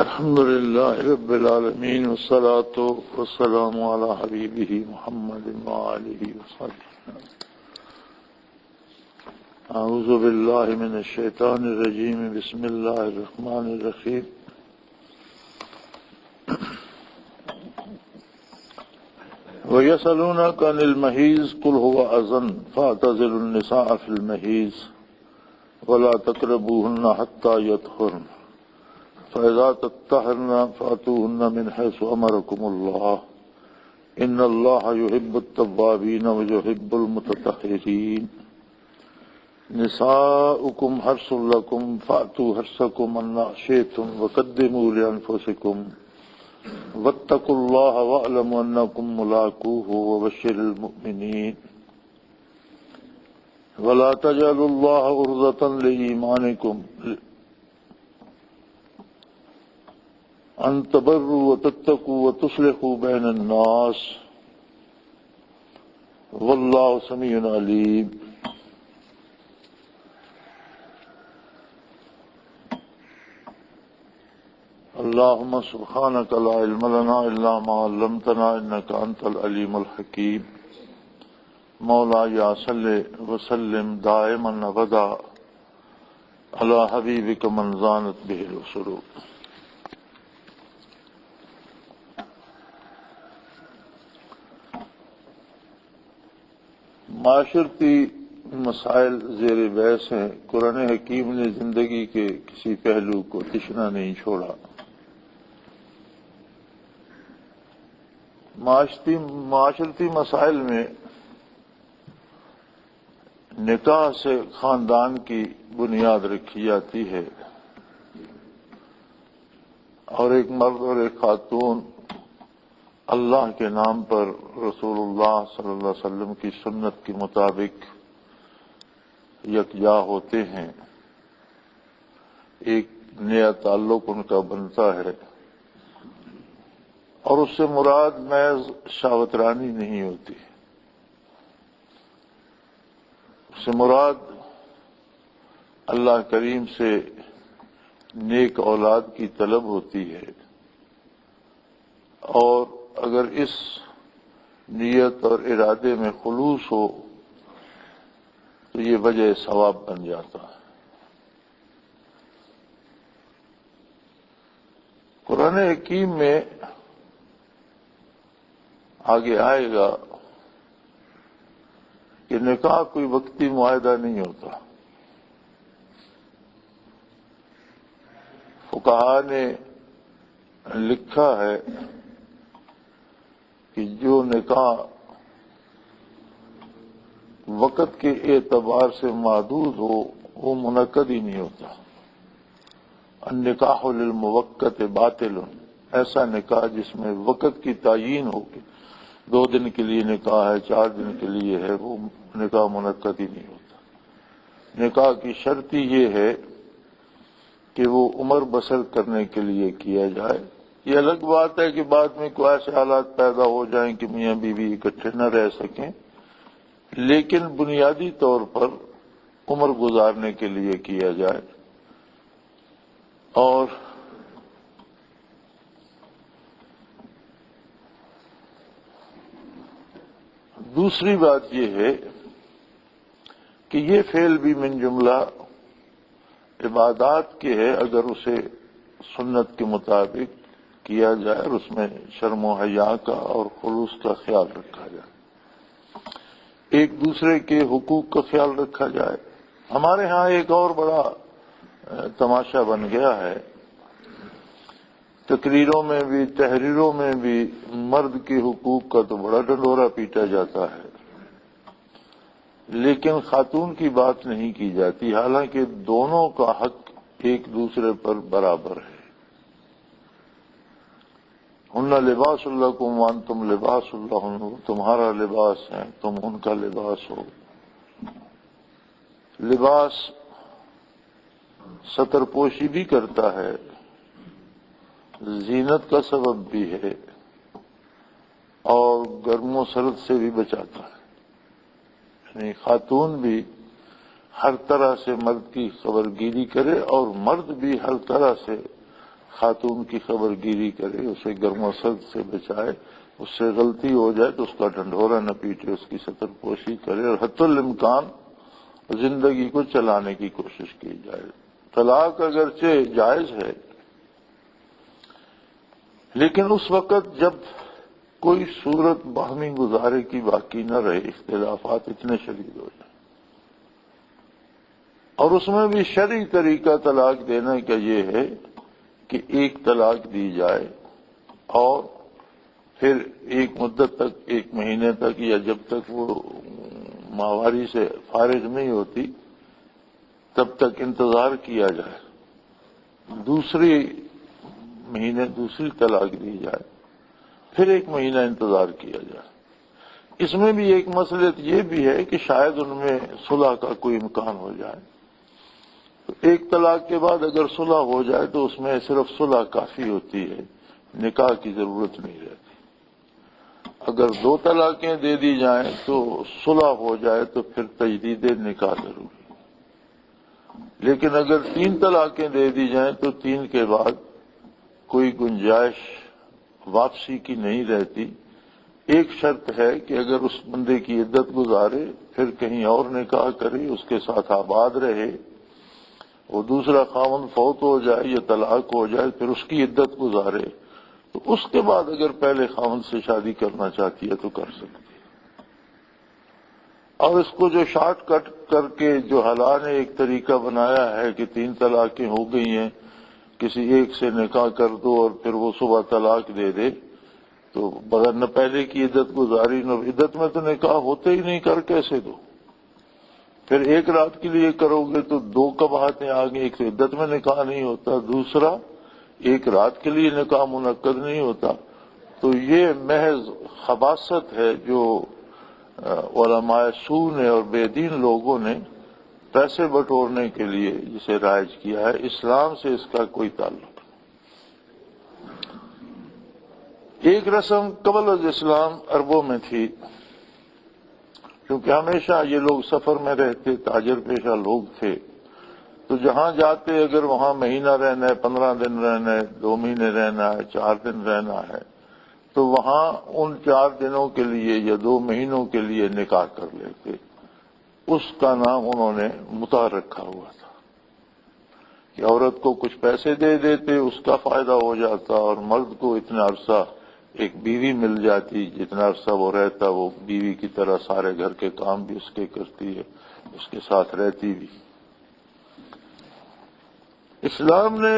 الحمد لله رب العالمين والصلاة والسلام على حبيبه محمد وآله وصحبه. أعوذ بالله من الشيطان الرجيم. بسم الله الرحمن الرحيم. ويسألونك عن المحيض قل هو أذى فاعتزلوا النساء في المحيض ولا تقربوهن حتى يطهرن فإذا تطهرن فأتوهن من حيث أمركم الله إن الله يحب التوابين ويحب المتطهرين. نساؤكم حرث لكم فأتوا حرثكم أنّ شئتم وقدموا لأنفسكم واتقوا الله واعلموا أنكم ملاقوه وبشر المؤمنين. ولا تجعلوا الله عرضة لإيمانكم أن تبروا وتتقوا وتصلحوا بين الناس والله سميع عليم. اللهم سبحانك لا علم لنا إلا ما علمتنا إنك أنت العليم الحكيم. مولاي صل وسلم دائما أبدا على حبيبك من زانت به الأسرور. معاشرتی مسائل زیر بحث ہیں. قرآن حکیم نے زندگی کے کسی پہلو کو تشنا نہیں چھوڑا. معاشرتی مسائل میں نکاح سے خاندان کی بنیاد رکھی جاتی ہے اور ایک مرد اور ایک خاتون اللہ کے نام پر رسول اللہ صلی اللہ علیہ وسلم کی سنت کے مطابق یکجا ہوتے ہیں. ایک نیا تعلق ان کا بنتا ہے اور اس سے مراد محض شہوت رانی نہیں ہوتی. اس سے مراد اللہ کریم سے نیک اولاد کی طلب ہوتی ہے اور اگر اس نیت اور ارادے میں خلوص ہو تو یہ وجہ ثواب بن جاتا ہے. قرآن حکیم میں آگے آئے گا کہ نکاح کوئی وقتی معاہدہ نہیں ہوتا. فقہاء نے لکھا ہے کہ جو نکاح وقت کے اعتبار سے محدود ہو وہ منعقد ہی نہیں ہوتا. النکاح للموقت باطل. ایسا نکاح جس میں وقت کی تعیین ہو کہ 2 دن کے لیے نکاح ہے 4 دن کے لیے ہے وہ نکاح منعقد ہی نہیں ہوتا. نکاح کی شرط ہی یہ ہے کہ وہ عمر بسر کرنے کے لیے کیا جائے. یہ الگ بات ہے کہ بعد میں کوئی ایسے حالات پیدا ہو جائیں کہ میاں بیوی اکٹھے نہ رہ سکیں، لیکن بنیادی طور پر عمر گزارنے کے لیے کیا جائے. اور دوسری بات یہ ہے کہ یہ فعل بھی من جملہ عبادات کے ہے اگر اسے سنت کے مطابق کیا جائے اور اس میں شرم و حیا کا اور خلوص کا خیال رکھا جائے، ایک دوسرے کے حقوق کا خیال رکھا جائے. ہمارے ہاں ایک اور بڑا تماشا بن گیا ہے. تقریروں میں بھی تحریروں میں بھی مرد کے حقوق کا تو بڑا ڈنڈورا پیٹا جاتا ہے لیکن خاتون کی بات نہیں کی جاتی، حالانکہ دونوں کا حق ایک دوسرے پر برابر ہے. ہن لباس لکم وانتم لباس لہن. تمہارا لباس ہے تم ان کا لباس ہو. لباس ستر پوشی بھی کرتا ہے، زینت کا سبب بھی ہے اور گرم و سرد سے بھی بچاتا ہے. یعنی خاتون بھی ہر طرح سے مرد کی خبرگیری کرے اور مرد بھی ہر طرح سے خاتون کی خبر گیری کرے، اسے گرم و سرد سے بچائے، اس سے غلطی ہو جائے تو اس کا ڈنڈورا نہ پیٹے، اس کی ستر پوشی کرے، اور حتی الامکان زندگی کو چلانے کی کوشش کی جائے۔ طلاق اگرچہ جائز ہے، لیکن اس وقت جب کوئی صورت باہمی گزارے کی باقی نہ رہے، اختلافات اتنے شدید ہو جائیں، اور اس میں بھی شرعی طریقہ طلاق دینے کا یہ ہے کہ ایک طلاق دی جائے اور پھر ایک مدت تک، ایک مہینے تک، یا جب تک وہ ماہواری سے فارغ نہیں ہوتی تب تک انتظار کیا جائے، دوسری طلاق دی جائے، پھر ایک مہینہ انتظار کیا جائے۔ اس میں بھی ایک مصلحت یہ بھی ہے کہ شاید ان میں صلح کا کوئی امکان ہو جائے، تو ایک طلاق کے بعد اگر صلح ہو جائے تو اس میں صرف صلح کافی ہوتی ہے، نکاح کی ضرورت نہیں رہتی۔ اگر 2 طلاقیں دے دی جائیں تو صلح ہو جائے تو پھر تجدید نکاح ضروری ہے، لیکن اگر 3 طلاقیں دے دی جائیں تو 3 کے بعد کوئی گنجائش واپسی کی نہیں رہتی۔ ایک شرط ہے کہ اگر اس بندے کی عدت گزارے، پھر کہیں اور نکاح کرے، اس کے ساتھ آباد رہے، وہ دوسرا خاوند فوت ہو جائے یا طلاق ہو جائے، پھر اس کی عدت گزارے، تو اس کے بعد اگر پہلے خاوند سے شادی کرنا چاہتی ہے تو کر سکتی ہے۔ اور اس کو جو شارٹ کٹ کر کے جو حالات نے ایک طریقہ بنایا ہے کہ 3 طلاقیں ہو گئی ہیں، کسی ایک سے نکاح کر دو اور پھر وہ صبح طلاق دے دے، تو بغیر نہ پہلے کی عدت گزاری، نہ عدت میں تو نکاح ہوتے ہی نہیں، کر کیسے دو؟ پھر ایک رات کے لیے کرو گے تو 2 قباحتیں آ گئی، ایک تو عدت میں نکاح نہیں ہوتا، دوسرا ایک رات کے لیے نکاح منعقد نہیں ہوتا۔ تو یہ محض خباثت ہے جو علماء سوء نے اور بے دین لوگوں نے پیسے بٹورنے کے لیے جسے رائج کیا ہے، اسلام سے اس کا کوئی تعلق نہیں۔ ایک رسم قبل از اسلام عربوں میں تھی، کیونکہ ہمیشہ یہ لوگ سفر میں رہتے، تاجر پیشہ لوگ تھے، تو جہاں جاتے اگر وہاں مہینہ رہنا ہے، 15 دن رہنا ہے، 2 مہینے رہنا ہے، 4 دن رہنا ہے، تو وہاں ان 4 دنوں کے لیے یا 2 مہینوں کے لیے نکاح کر لیتے۔ اس کا نام انہوں نے متع رکھا ہوا تھا کہ عورت کو کچھ پیسے دے دیتے، اس کا فائدہ ہو جاتا، اور مرد کو اتنا عرصہ ایک بیوی مل جاتی، جتنا عرصہ وہ رہتا وہ بیوی کی طرح سارے گھر کے کام بھی اس کے کرتی ہے، اس کے ساتھ رہتی بھی۔ اسلام نے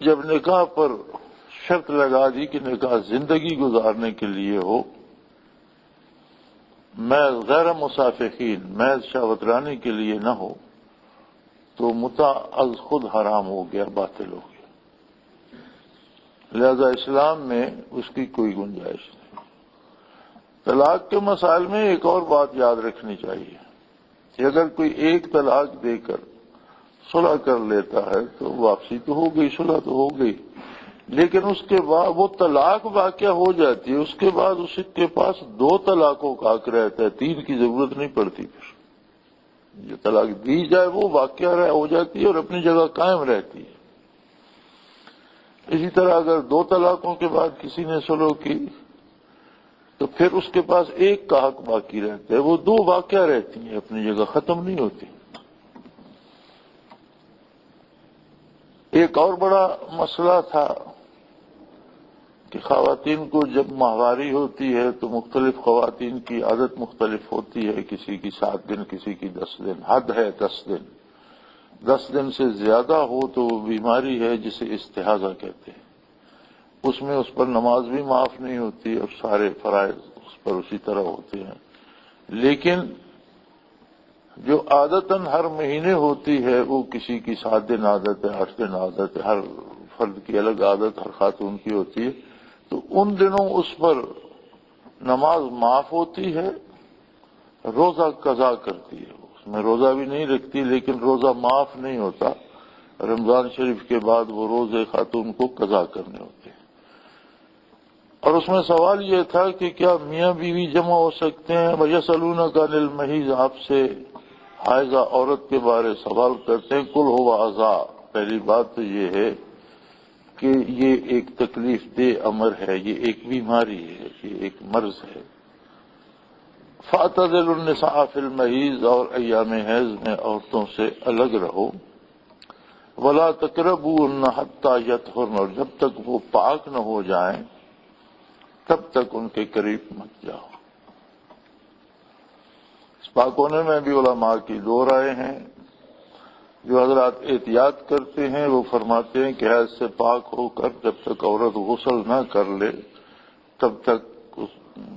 جب نکاح پر شرط لگا دی کہ نکاح زندگی گزارنے کے لیے ہو، محض غیر مصافحین، محض شہوت رانی کے لیے نہ ہو، تو متع از خود حرام ہو گیا، باطل ہو گیا۔ لہذا اسلام میں اس کی کوئی گنجائش نہیں۔ طلاق کے مسائل میں ایک اور بات یاد رکھنی چاہیے کہ اگر کوئی ایک طلاق دے کر صلح کر لیتا ہے تو واپسی تو ہو گئی، صلح تو ہو گئی، لیکن اس کے بعد وہ طلاق واقع ہو جاتی ہے، اس کے بعد اس کے پاس 2 طلاقوں کا حق رہتا ہے، 3 کی ضرورت نہیں پڑتی۔ پھر جو طلاق دی جائے وہ واقع ہو جاتی ہے اور اپنی جگہ قائم رہتی ہے۔ اسی طرح اگر 2 طلاقوں کے بعد کسی نے صلح کی تو پھر اس کے پاس 1 کا حق باقی رہتا ہے، وہ 2 واقع رہتی ہیں، اپنی جگہ ختم نہیں ہوتی۔ ایک اور بڑا مسئلہ تھا کہ خواتین کو جب ماہواری ہوتی ہے تو مختلف خواتین کی عادت مختلف ہوتی ہے، کسی کی 7 دن، کسی کی 10 دن، حد ہے 10 دن۔ 10 دن سے زیادہ ہو تو وہ بیماری ہے جسے استحاضہ کہتے ہیں، اس میں اس پر نماز بھی معاف نہیں ہوتی اور سارے فرائض اس پر اسی طرح ہوتے ہیں۔ لیکن جو عادتاً ہر مہینے ہوتی ہے وہ کسی کی 7 دن عادت ہے، 8 دن عادت ہے، ہر فرد کی الگ عادت ہر خاتون کی ہوتی ہے، تو ان دنوں اس پر نماز معاف ہوتی ہے، روزہ قضا کرتی ہے، اس میں روزہ بھی نہیں رکھتی لیکن روزہ معاف نہیں ہوتا۔ رمضان شریف کے بعد وہ روزے خاتون کو قضا کرنے ہوتے ہیں۔ اور اس میں سوال یہ تھا کہ کیا میاں بیوی جمع ہو سکتے ہیں؟ وَيَسْأَلُونَكَ عَنِ الْمَحِيضِ، آپ سے حائضہ عورت کے بارے سوال کرتے ہیں، قُلْ هُوَ أَذًى۔ پہلی بات تو یہ ہے کہ یہ ایک تکلیف دہ امر ہے، یہ ایک بیماری ہے، یہ ایک مرض ہے۔ فاعتزلوا النساء فی المحیض، اور ایام حیض میں عورتوں سے الگ رہو۔ ولا تقربوهن حتی یطہرن، اور جب تک وہ پاک نہ ہو جائیں تب تک ان کے قریب مت جاؤ۔ اس پاک ہونے میں بھی علماء کی دو رائے ہیں۔ جو حضرات احتیاط کرتے ہیں وہ فرماتے ہیں کہ حیض سے پاک ہو کر جب تک عورت غسل نہ کر لے تب تک اس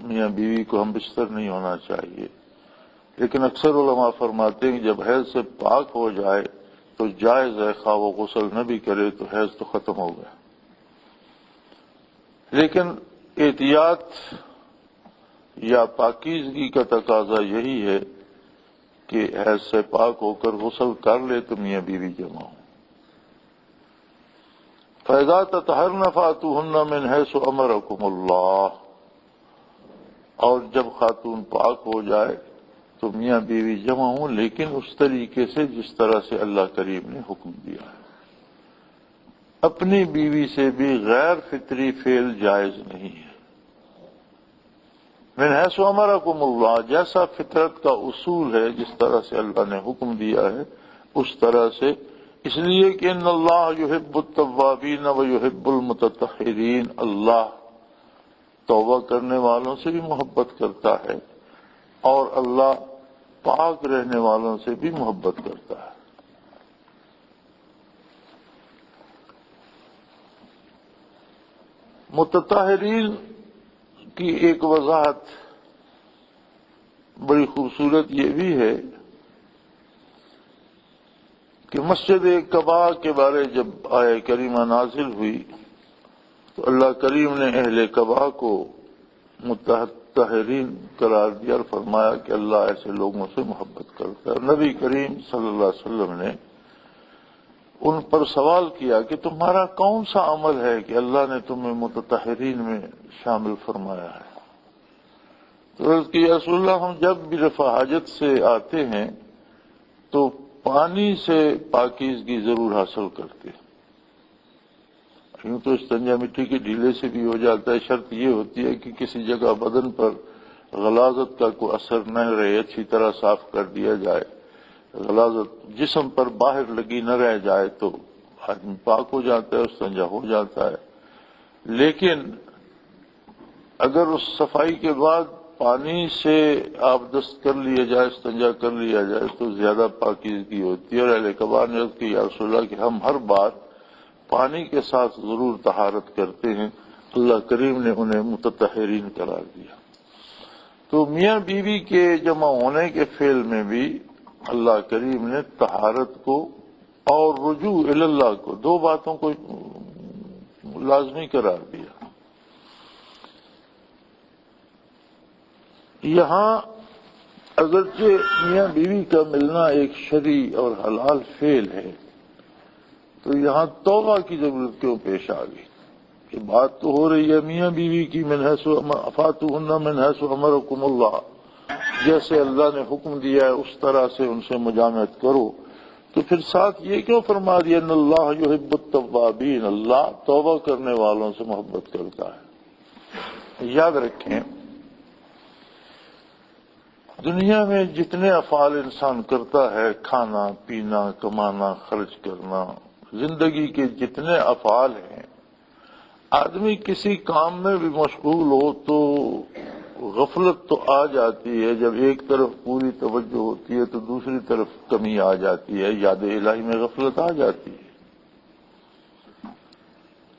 میاں بیوی کو ہم بستر نہیں ہونا چاہیے، لیکن اکثر علماء فرماتے ہیں کہ جب حیض سے پاک ہو جائے تو جائز ہے، خواہ وہ غسل نہ بھی کرے تو حیض تو ختم ہو گیا۔ لیکن احتیاط یا پاکیزگی کا تقاضا یہی ہے کہ حیض سے پاک ہو کر غسل کر لے تو میاں بیوی جمع ہو۔ فَإِذَا تَطَهَّرْنَ فَأْتُوهُنَّ مِنْ حَيْثُ أَمَرَكُمُ اللَّهُ، اور جب خاتون پاک ہو جائے تو میاں بیوی جمع ہوں، لیکن اس طریقے سے جس طرح سے اللہ کریم نے حکم دیا ہے۔ اپنی بیوی سے بھی غیر فطری فعل جائز نہیں ہے۔ من حیث امرکم اللہ، جیسا فطرت کا اصول ہے، جس طرح سے اللہ نے حکم دیا ہے اس طرح سے، اس لیے کہ ان اللہ یحب التوابین و یحب المتطہرین، اللہ توبہ کرنے والوں سے بھی محبت کرتا ہے اور اللہ پاک رہنے والوں سے بھی محبت کرتا ہے۔ متطہرین کی ایک وضاحت بڑی خوبصورت یہ بھی ہے کہ مسجد قباء کے بارے جب آیہ کریمہ نازل ہوئی تو اللہ کریم نے اہل قباء کو متطہرین قرار دیا اور فرمایا کہ اللہ ایسے لوگوں سے محبت کرتا ہے۔ نبی کریم صلی اللہ علیہ وسلم نے ان پر سوال کیا کہ تمہارا کون سا عمل ہے کہ اللہ نے تمہیں متطہرین میں شامل فرمایا ہے؟ تو عرض کی، یا رسول اللہ، ہم جب بھی رفع حاجت سے آتے ہیں تو پانی سے پاکیزگی ضرور حاصل کرتے ہیں۔ یوں تو استنجا مٹی کے ڈھیلے سے بھی ہو جاتا ہے، شرط یہ ہوتی ہے کہ کسی جگہ بدن پر غلاظت کا کوئی اثر نہ رہے، اچھی طرح صاف کر دیا جائے، غلاظت جسم پر باہر لگی نہ رہ جائے تو آدمی پاک ہو جاتا ہے، استنجا ہو جاتا ہے۔ لیکن اگر اس صفائی کے بعد پانی سے آب دست کر لیا جائے، استنجا کر لیا جائے تو زیادہ پاکیزگی ہوتی ہے۔ اور اہل قباء نے عرض کی، یا رسول اللہ، کہ ہم ہر بار پانی کے ساتھ ضرور طہارت کرتے ہیں۔ اللہ کریم نے انہیں متطہرین قرار دیا۔ تو میاں بیوی کے جمع ہونے کے فعل میں بھی اللہ کریم نے طہارت کو اور رجوع الی اللہ کو، دو باتوں کو لازمی قرار دیا۔ یہاں اگرچہ میاں بیوی کا ملنا ایک شرعی اور حلال فعل ہے، تو یہاں توبہ کی ضرورت کیوں پیش آ گئی؟ کہ بات تو ہو رہی ہے میاں بیوی کی، من حیث فاتوہن من حیث امرکم اللہ، جیسے اللہ نے حکم دیا ہے اس طرح سے ان سے مجامعت کرو، تو پھر ساتھ یہ کیوں فرما دیا ان اللہ یحب التوابین، اللہ توبہ کرنے والوں سے محبت کرتا ہے۔ یاد رکھیں، دنیا میں جتنے افعال انسان کرتا ہے، کھانا پینا، کمانا، خرچ کرنا، زندگی کے جتنے افعال ہیں، آدمی کسی کام میں بھی مشغول ہو تو غفلت تو آ جاتی ہے۔ جب ایک طرف پوری توجہ ہوتی ہے تو دوسری طرف کمی آ جاتی ہے، یاد الہی میں غفلت آ جاتی ہے۔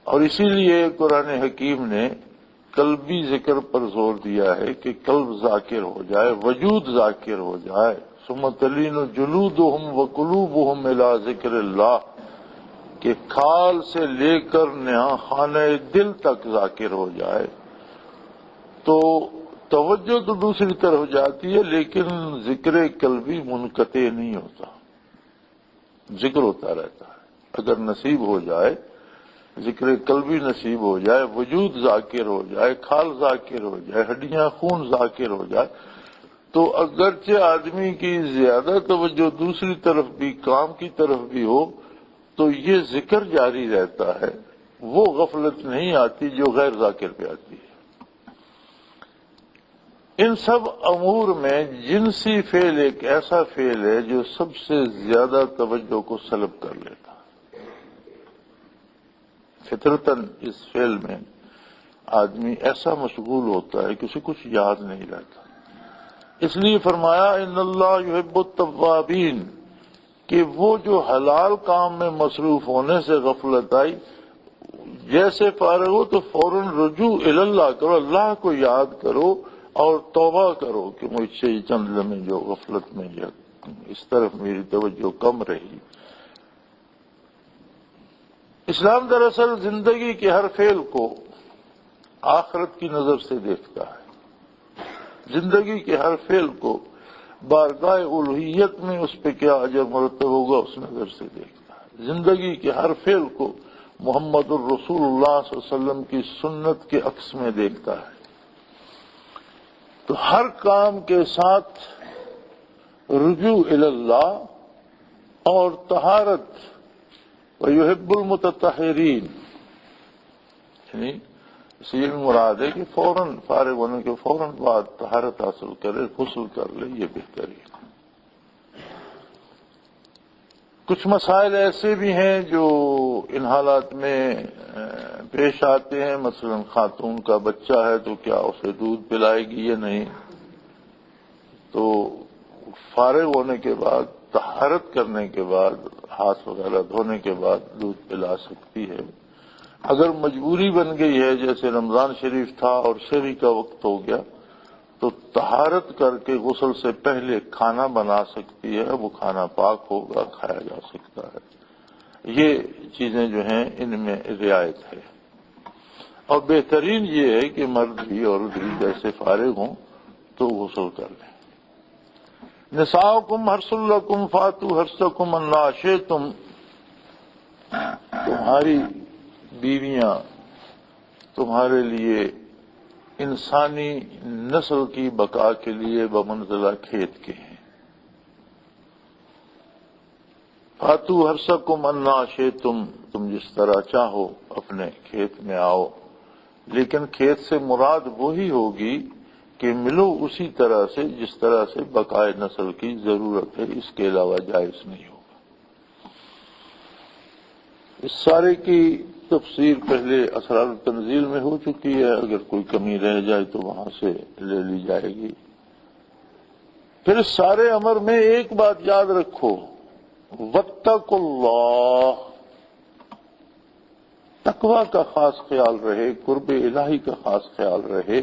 اور اسی لیے قرآن حکیم نے قلبی ذکر پر زور دیا ہے کہ قلب ذاکر ہو جائے، وجود ذاکر ہو جائے۔ ثم تلین جلودہم وقلوبہم الی ذکر اللہ، کہ کھال سے لے کر نہا خانہ دل تک ذاکر ہو جائے، تو توجہ تو دوسری طرف ہو جاتی ہے، لیکن ذکر قلبی منقطع نہیں ہوتا، ذکر ہوتا رہتا ہے۔ اگر نصیب ہو جائے، ذکر قلبی نصیب ہو جائے، وجود ذاکر ہو جائے، کھال ذاکر ہو جائے، ہڈیاں خون ذاکر ہو جائے، تو اگرچہ آدمی کی زیادہ توجہ دوسری طرف بھی، کام کی طرف بھی ہو، تو یہ ذکر جاری رہتا ہے، وہ غفلت نہیں آتی جو غیر ذاکر پہ آتی ہے۔ ان سب امور میں جنسی فعل ایک ایسا فعل ہے جو سب سے زیادہ توجہ کو سلب کر لیتا۔ فطرتاً اس فعل میں آدمی ایسا مشغول ہوتا ہے کہ اسے کچھ یاد نہیں رہتا۔ اس لیے فرمایا ان اللہ یحب التوابین، کہ وہ جو حلال کام میں مصروف ہونے سے غفلت آئی، جیسے فارغ ہو تو فوراً رجوع اللہ کرو، اللہ کو یاد کرو اور توبہ کرو کہ مجھ سے یہ چند لمحے جو غفلت میں یا اس طرف میری توجہ کم رہی۔ اسلام دراصل زندگی کے ہر فعل کو آخرت کی نظر سے دیکھتا ہے، زندگی کے ہر فعل کو بارگاہ الوہیت میں اس پہ کیا اجر مرتب ہوگا اس نظر سے دیکھتا ہے، زندگی کے ہر فعل کو محمد الرسول اللہ صلی اللہ علیہ وسلم کی سنت کے عکس میں دیکھتا ہے۔ تو ہر کام کے ساتھ رجوع اللہ اور طہارت وَيُحِبُّ الْمُتَطَّهِرِينَ، یعنی اس یہ مراد ہے کہ فوراً فارغ ہونے کے فوراً بعد طہارت حاصل کرے، غسل کر لے، یہ بہترین۔ کچھ مسائل ایسے بھی ہیں جو ان حالات میں پیش آتے ہیں، مثلا خاتون کا بچہ ہے تو کیا اسے دودھ پلائے گی یا نہیں، تو فارغ ہونے کے بعد طہارت کرنے کے بعد ہاتھ وغیرہ دھونے کے بعد دودھ پلا سکتی ہے۔ اگر مجبوری بن گئی ہے جیسے رمضان شریف تھا اور شہری کا وقت ہو گیا تو طہارت کر کے غسل سے پہلے کھانا بنا سکتی ہے، وہ کھانا پاک ہوگا، کھایا جا سکتا ہے۔ یہ چیزیں جو ہیں ان میں رعایت ہے، اور بہترین یہ ہے کہ مرد بھی عورت بھی جیسے فارغ ہوں تو غسل کر لیں۔ نساؤکم حرث لکم فاتوا حرثکم انا شئتم، تمہاری بیویاں تمہارے لیے انسانی نسل کی بقا کے لیے بمنزلہ کھیت کے ہیں۔ فاتوا حرثکم انا شئتم، تم جس طرح چاہو اپنے کھیت میں آؤ، لیکن کھیت سے مراد وہی ہوگی کہ ملو اسی طرح سے جس طرح سے بقائے نسل کی ضرورت ہے، اس کے علاوہ جائز نہیں ہوگا۔ اس سارے کی تفسیر پہلے اسرار التنزیل میں ہو چکی ہے، اگر کوئی کمی رہ جائے تو وہاں سے لے لی جائے گی۔ پھر اس سارے امر میں ایک بات یاد رکھو، واتقوا اللہ، تقوی کا خاص خیال رہے، قرب الہی کا خاص خیال رہے،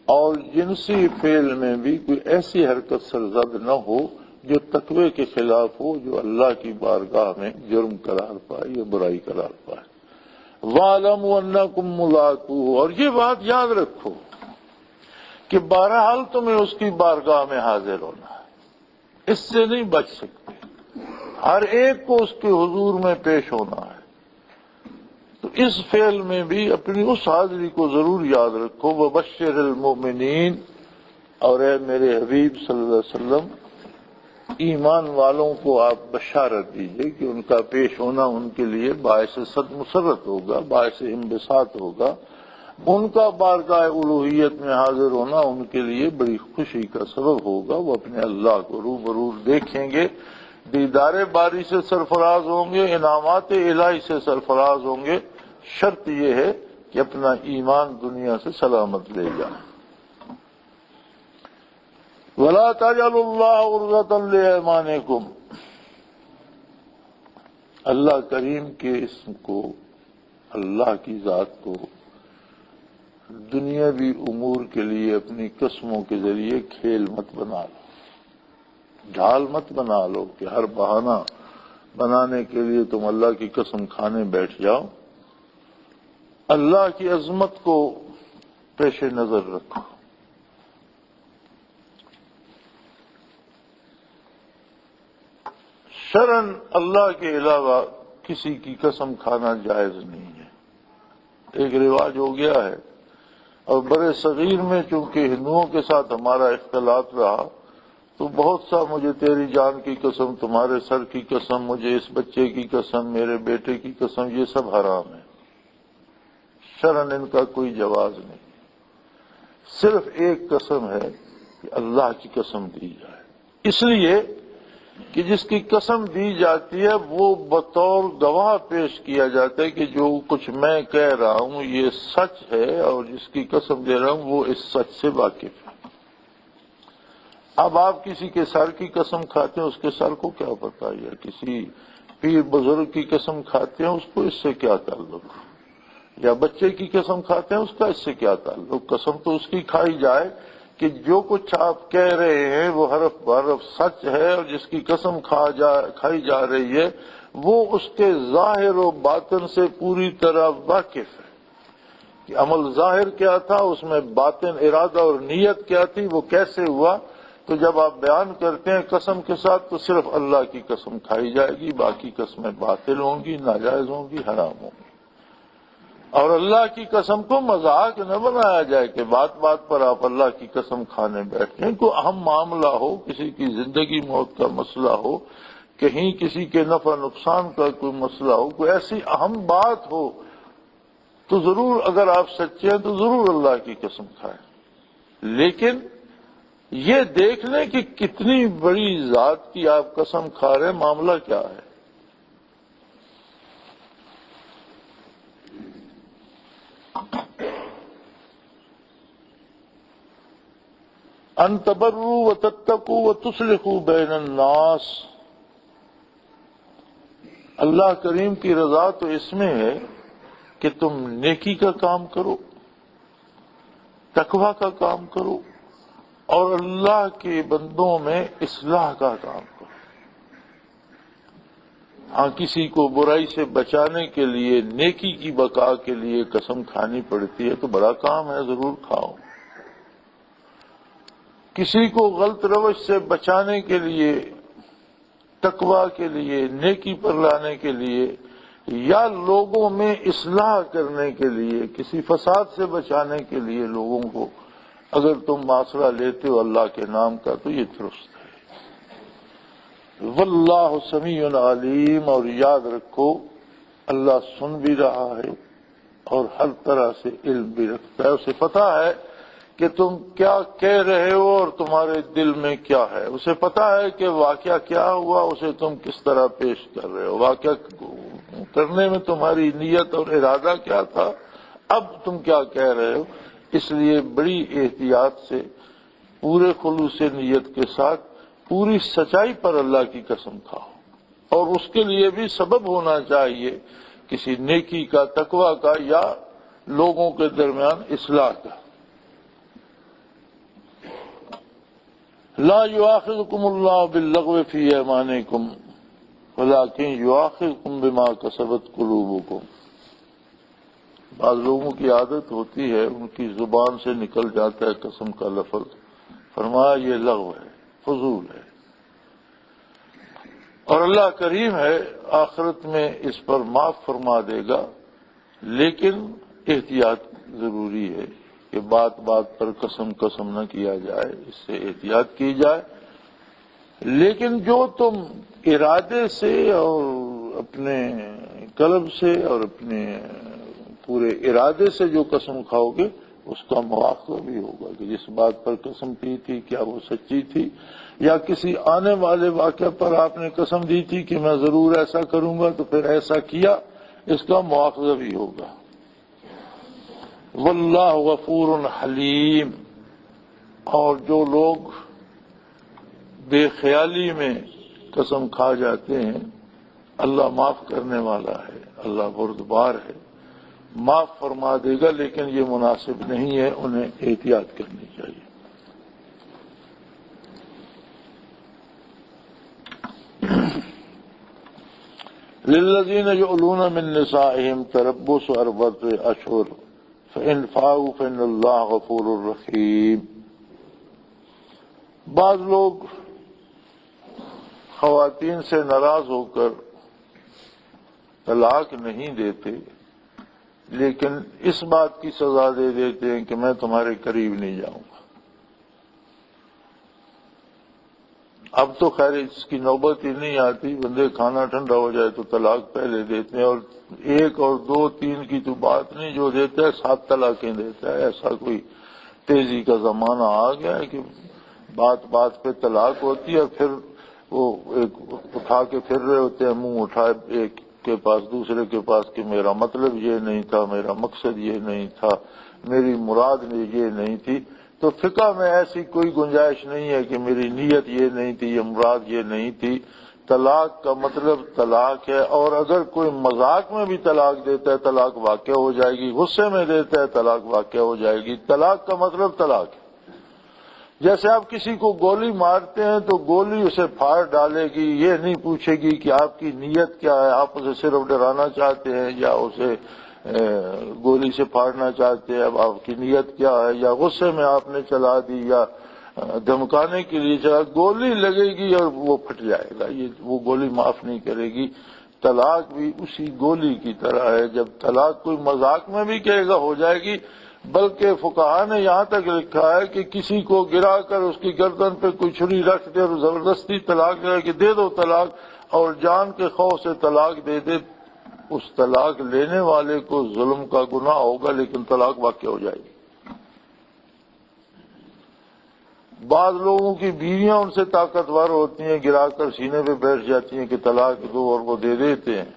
اور جنسی فعل میں بھی کوئی ایسی حرکت سرزد نہ ہو جو تقوی کے خلاف ہو، جو اللہ کی بارگاہ میں جرم قرار پائے یا برائی قرار پائے۔ وَاعْلَمُوا أَنَّكُمْ مُلَاقُوهُ، اور یہ بات یاد رکھو کہ بہرحال تمہیں اس کی بارگاہ میں حاضر ہونا ہے، اس سے نہیں بچ سکتے، ہر ایک کو اس کے حضور میں پیش ہونا ہے۔ تو اس فعل میں بھی اپنی اس حاضری کو ضرور یاد رکھو، وَبَشِّرِ الْمُؤْمِنِينَ، اور اے میرے حبیب صلی اللہ علیہ وسلم ایمان والوں کو آپ بشارت دیجئے کہ ان کا پیش ہونا ان کے لیے باعث صد مسرت ہوگا، باعث انبساط ہوگا، ان کا بارگاہ الوہیت میں حاضر ہونا ان کے لیے بڑی خوشی کا سبب ہوگا، وہ اپنے اللہ کو روبرو دیکھیں گے، دیدار باری سے سرفراز ہوں گے، انعامات الہی سے سرفراز ہوں گے۔ شرط یہ ہے کہ اپنا ایمان دنیا سے سلامت لے جائیں۔ وَلَا تَجْعَلُوا اللَّهَ عُرْضَةً لِأَيْمَانِكُمْ، اللہ کریم کے اسم کو، اللہ کی ذات کو دنیاوی امور کے لیے اپنی قسموں کے ذریعے کھیل مت بنا لو، ڈھال مت بنا لو کہ ہر بہانہ بنانے کے لیے تم اللہ کی قسم کھانے بیٹھ جاؤ۔ اللہ کی عظمت کو پیش نظر رکھو۔ شرعاً اللہ کے علاوہ کسی کی قسم کھانا جائز نہیں ہے، ایک رواج ہو گیا ہے، اور برے صغیر میں چونکہ ہندوؤں کے ساتھ ہمارا اختلاط رہا تو بہت سا مجھے تیری جان کی قسم، تمہارے سر کی قسم، مجھے اس بچے کی قسم، میرے بیٹے کی قسم، یہ سب حرام ہے۔ شرعن ان کا کوئی جواز نہیں، صرف ایک قسم ہے کہ اللہ کی قسم دی جائے، اس لیے کہ جس کی قسم دی جاتی ہے وہ بطور گواہ پیش کیا جاتا ہے کہ جو کچھ میں کہہ رہا ہوں یہ سچ ہے، اور جس کی قسم دے رہا ہوں وہ اس سچ سے واقف ہے۔ اب آپ کسی کے سر کی قسم کھاتے ہیں، اس کے سر کو کیا پتا، یا کسی پیر بزرگ کی قسم کھاتے ہیں، اس کو اس سے کیا تعلق، یا بچے کی قسم کھاتے ہیں، اس کا اس سے کیا تعلق۔ قسم تو اس کی کھائی جائے کہ جو کچھ آپ کہہ رہے ہیں وہ حرف بحرف سچ ہے، اور جس کی قسم کھائی جا رہی ہے وہ اس کے ظاہر و باطن سے پوری طرح واقف ہے کہ عمل ظاہر کیا تھا، اس میں باطن ارادہ اور نیت کیا تھی، وہ کیسے ہوا۔ تو جب آپ بیان کرتے ہیں قسم کے ساتھ تو صرف اللہ کی قسم کھائی جائے گی، باقی قسمیں باطل ہوں گی، ناجائز ہوں گی، حرام ہوں گی۔ اور اللہ کی قسم کو مذاق نہ بنایا جائے کہ بات بات پر آپ اللہ کی قسم کھانے بیٹھیں۔ کوئی اہم معاملہ ہو، کسی کی زندگی موت کا مسئلہ ہو، کہیں کسی کے نفع نقصان کا کوئی مسئلہ ہو، کوئی ایسی اہم بات ہو تو ضرور، اگر آپ سچے ہیں تو ضرور اللہ کی قسم کھائیں، لیکن یہ دیکھ لیں کہ کتنی بڑی ذات کی آپ قسم کھا رہے ہیں، معاملہ کیا ہے۔ ان تبروا وتتقوا وتصلحوا بین الناس، اللہ کریم کی رضا تو اس میں ہے کہ تم نیکی کا کام کرو، تقوی کا کام کرو، اور اللہ کے بندوں میں اصلاح کا کام کرو۔ ہاں، کسی کو برائی سے بچانے کے لیے، نیکی کی بقا کے لیے قسم کھانی پڑتی ہے تو بڑا کام ہے، ضرور کھاؤ۔ کسی کو غلط روش سے بچانے کے لیے، تقوی کے لیے، نیکی پر لانے کے لیے، یا لوگوں میں اصلاح کرنے کے لیے، کسی فساد سے بچانے کے لیے لوگوں کو اگر تم معاشرہ لیتے ہو اللہ کے نام کا تو یہ درست ہے۔ واللہ سمیع علیم، اور یاد رکھو اللہ سن بھی رہا ہے اور ہر طرح سے علم بھی رکھتا ہے، اسے پتہ ہے کہ تم کیا کہہ رہے ہو اور تمہارے دل میں کیا ہے، اسے پتہ ہے کہ واقعہ کیا ہوا، اسے تم کس طرح پیش کر رہے ہو، واقعہ کرنے میں تمہاری نیت اور ارادہ کیا تھا، اب تم کیا کہہ رہے ہو۔ اس لیے بڑی احتیاط سے، پورے خلوص نیت کے ساتھ، پوری سچائی پر اللہ کی قسم کھاؤ، اور اس کے لیے بھی سبب ہونا چاہیے، کسی نیکی کا، تقوی کا، یا لوگوں کے درمیان اصلاح کا۔ لا یؤاخذکم اللہ باللغو فی ایمانکم ولکن یؤاخذکم بما کسبت قلوبکم۔ بعض لوگوں کی عادت ہوتی ہے، ان کی زبان سے نکل جاتا ہے قسم کا لفظ، فرمایا یہ لغو ہے، فضول ہے، اور اللہ کریم ہے، آخرت میں اس پر معاف فرما دے گا، لیکن احتیاط ضروری ہے کہ بات بات پر قسم نہ کیا جائے، اس سے احتیاط کی جائے۔ لیکن جو تم ارادے سے اور اپنے قلب سے اور اپنے پورے ارادے سے جو قسم کھاؤ گے اس کا مواخذہ بھی ہوگا کہ جس بات پر قسم کی تھی کیا وہ سچی تھی، یا کسی آنے والے واقعہ پر آپ نے قسم دی تھی کہ میں ضرور ایسا کروں گا تو پھر ایسا کیا، اس کا مواخذہ بھی ہوگا۔ واللہ غفور حلیم، اور جو لوگ بے خیالی میں قسم کھا جاتے ہیں، اللہ معاف کرنے والا ہے، اللہ بردبار ہے، معاف فرما دے گا، لیکن یہ مناسب نہیں ہے، انہیں احتیاط کرنی چاہیے۔ للذین یؤلون من نسائہم تربص اربعۃ اشہر فإن فاؤوا فإن اللہ غفور رحیم۔ بعض لوگ خواتین سے ناراض ہو کر طلاق نہیں دیتے، لیکن اس بات کی سزا دے دیتے ہیں کہ میں تمہارے قریب نہیں جاؤں گا۔ اب تو خیر اس کی نوبت ہی نہیں آتی، بندے کھانا ٹھنڈا ہو جائے تو طلاق پہلے دیتے ہیں، اور ایک اور دو تین کی تو بات نہیں، جو دیتا ہے 7 طلاقیں دیتا ہے۔ ایسا کوئی تیزی کا زمانہ آ گیا ہے کہ بات بات پہ طلاق ہوتی ہے، اور پھر وہ ایک اٹھا کے پھر رہے ہوتے ہیں، منہ اٹھائے ایک کے پاس دوسرے کے پاس کہ میرا مطلب یہ نہیں تھا، میرا مقصد یہ نہیں تھا، میری مراد یہ نہیں تھی۔ تو فقہ میں ایسی کوئی گنجائش نہیں ہے کہ میری نیت یہ نہیں تھی، یہ مراد یہ نہیں تھی۔ طلاق کا مطلب طلاق ہے، اور اگر کوئی مذاق میں بھی طلاق دیتا ہے طلاق واقع ہو جائے گی، غصے میں دیتا ہے طلاق واقع ہو جائے گی۔ طلاق کا مطلب طلاق ہے۔ جیسے آپ کسی کو گولی مارتے ہیں تو گولی اسے پھاڑ ڈالے گی، یہ نہیں پوچھے گی کہ آپ کی نیت کیا ہے، آپ اسے صرف ڈرانا چاہتے ہیں یا اسے گولی سے پھاڑنا چاہتے ہیں، اب آپ کی نیت کیا ہے، یا غصے میں آپ نے چلا دی یا دھمکانے کے لیے چلا، گولی لگے گی اور وہ پھٹ جائے گا، وہ گولی معاف نہیں کرے گی۔ طلاق بھی اسی گولی کی طرح ہے، جب طلاق کوئی مذاق میں بھی کہے گا ہو جائے گی، بلکہ فقہا نے یہاں تک لکھا ہے کہ کسی کو گرا کر اس کی گردن پہ کوئی چھری رکھ دے اور زبردستی طلاق دے کہ دے دو طلاق، اور جان کے خوف سے طلاق دے دے، اس طلاق لینے والے کو ظلم کا گناہ ہوگا، لیکن طلاق واقع ہو جائے گی۔ بعض لوگوں کی بیویاں ان سے طاقتور ہوتی ہیں، گرا کر سینے پہ بیٹھ جاتی ہیں کہ طلاق دو، اور وہ دے دیتے ہیں،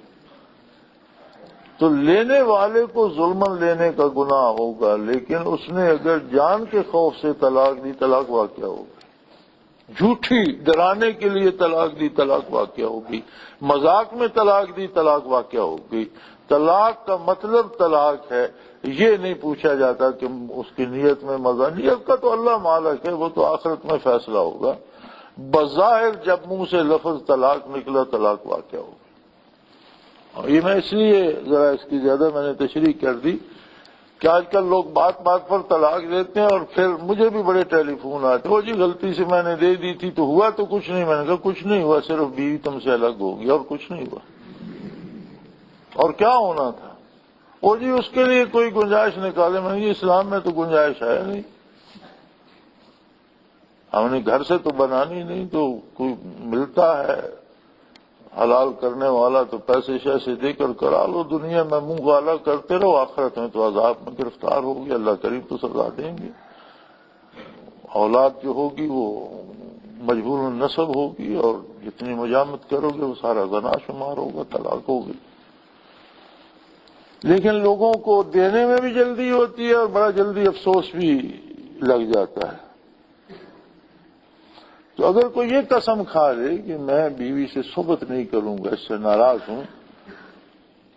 تو لینے والے کو ظلمن لینے کا گناہ ہوگا، لیکن اس نے اگر جان کے خوف سے طلاق دی طلاق واقع ہوگی، جھوٹی ڈرانے کے لیے طلاق دی طلاق واقع ہوگی، مذاق میں طلاق دی طلاق واقع ہوگی۔ طلاق کا مطلب طلاق ہے، یہ نہیں پوچھا جاتا کہ اس کی نیت میں نیت کا تو اللہ مالک ہے، وہ تو آخرت میں فیصلہ ہوگا۔ بظاہر جب منہ سے لفظ طلاق نکلا طلاق واقع ہوگا۔ اور یہ میں اس لیے ذرا اس کی زیادہ میں نے تشریح کر دی کہ آج کل لوگ بات بات پر طلاق دیتے ہیں، اور پھر مجھے بھی بڑے ٹیلی فون آتے، وہ جی غلطی سے میں نے دے دی تھی تو ہوا تو کچھ نہیں۔ میں نے کہا کچھ نہیں ہوا، صرف بیوی تم سے الگ ہوگی اور کچھ نہیں ہوا۔ اور کیا ہونا تھا؟ وہ جی اس کے لیے کوئی گنجائش نکالے۔ میں نے یہ اسلام میں تو گنجائش ہے نہیں، ہم نے گھر سے تو بنانی نہیں، تو کوئی ملتا ہے حلال کرنے والا تو پیسے شیسے دے کر کرا لو، دنیا میں منہ غالا کرتے رہو، آخرت میں تو عذاب میں گرفتار ہوگی، اللہ کریم تو سزا دیں گے۔ اولاد جو ہوگی وہ مجبور النسب ہوگی، اور جتنی مجامت کرو گے وہ سارا زنا شمار ہوگا، طلاق ہوگی۔ لیکن لوگوں کو دینے میں بھی جلدی ہوتی ہے، اور بڑا جلدی افسوس بھی لگ جاتا ہے۔ تو اگر کوئی یہ قسم کھا لے کہ میں بیوی سے صحبت نہیں کروں گا، اس سے ناراض ہوں،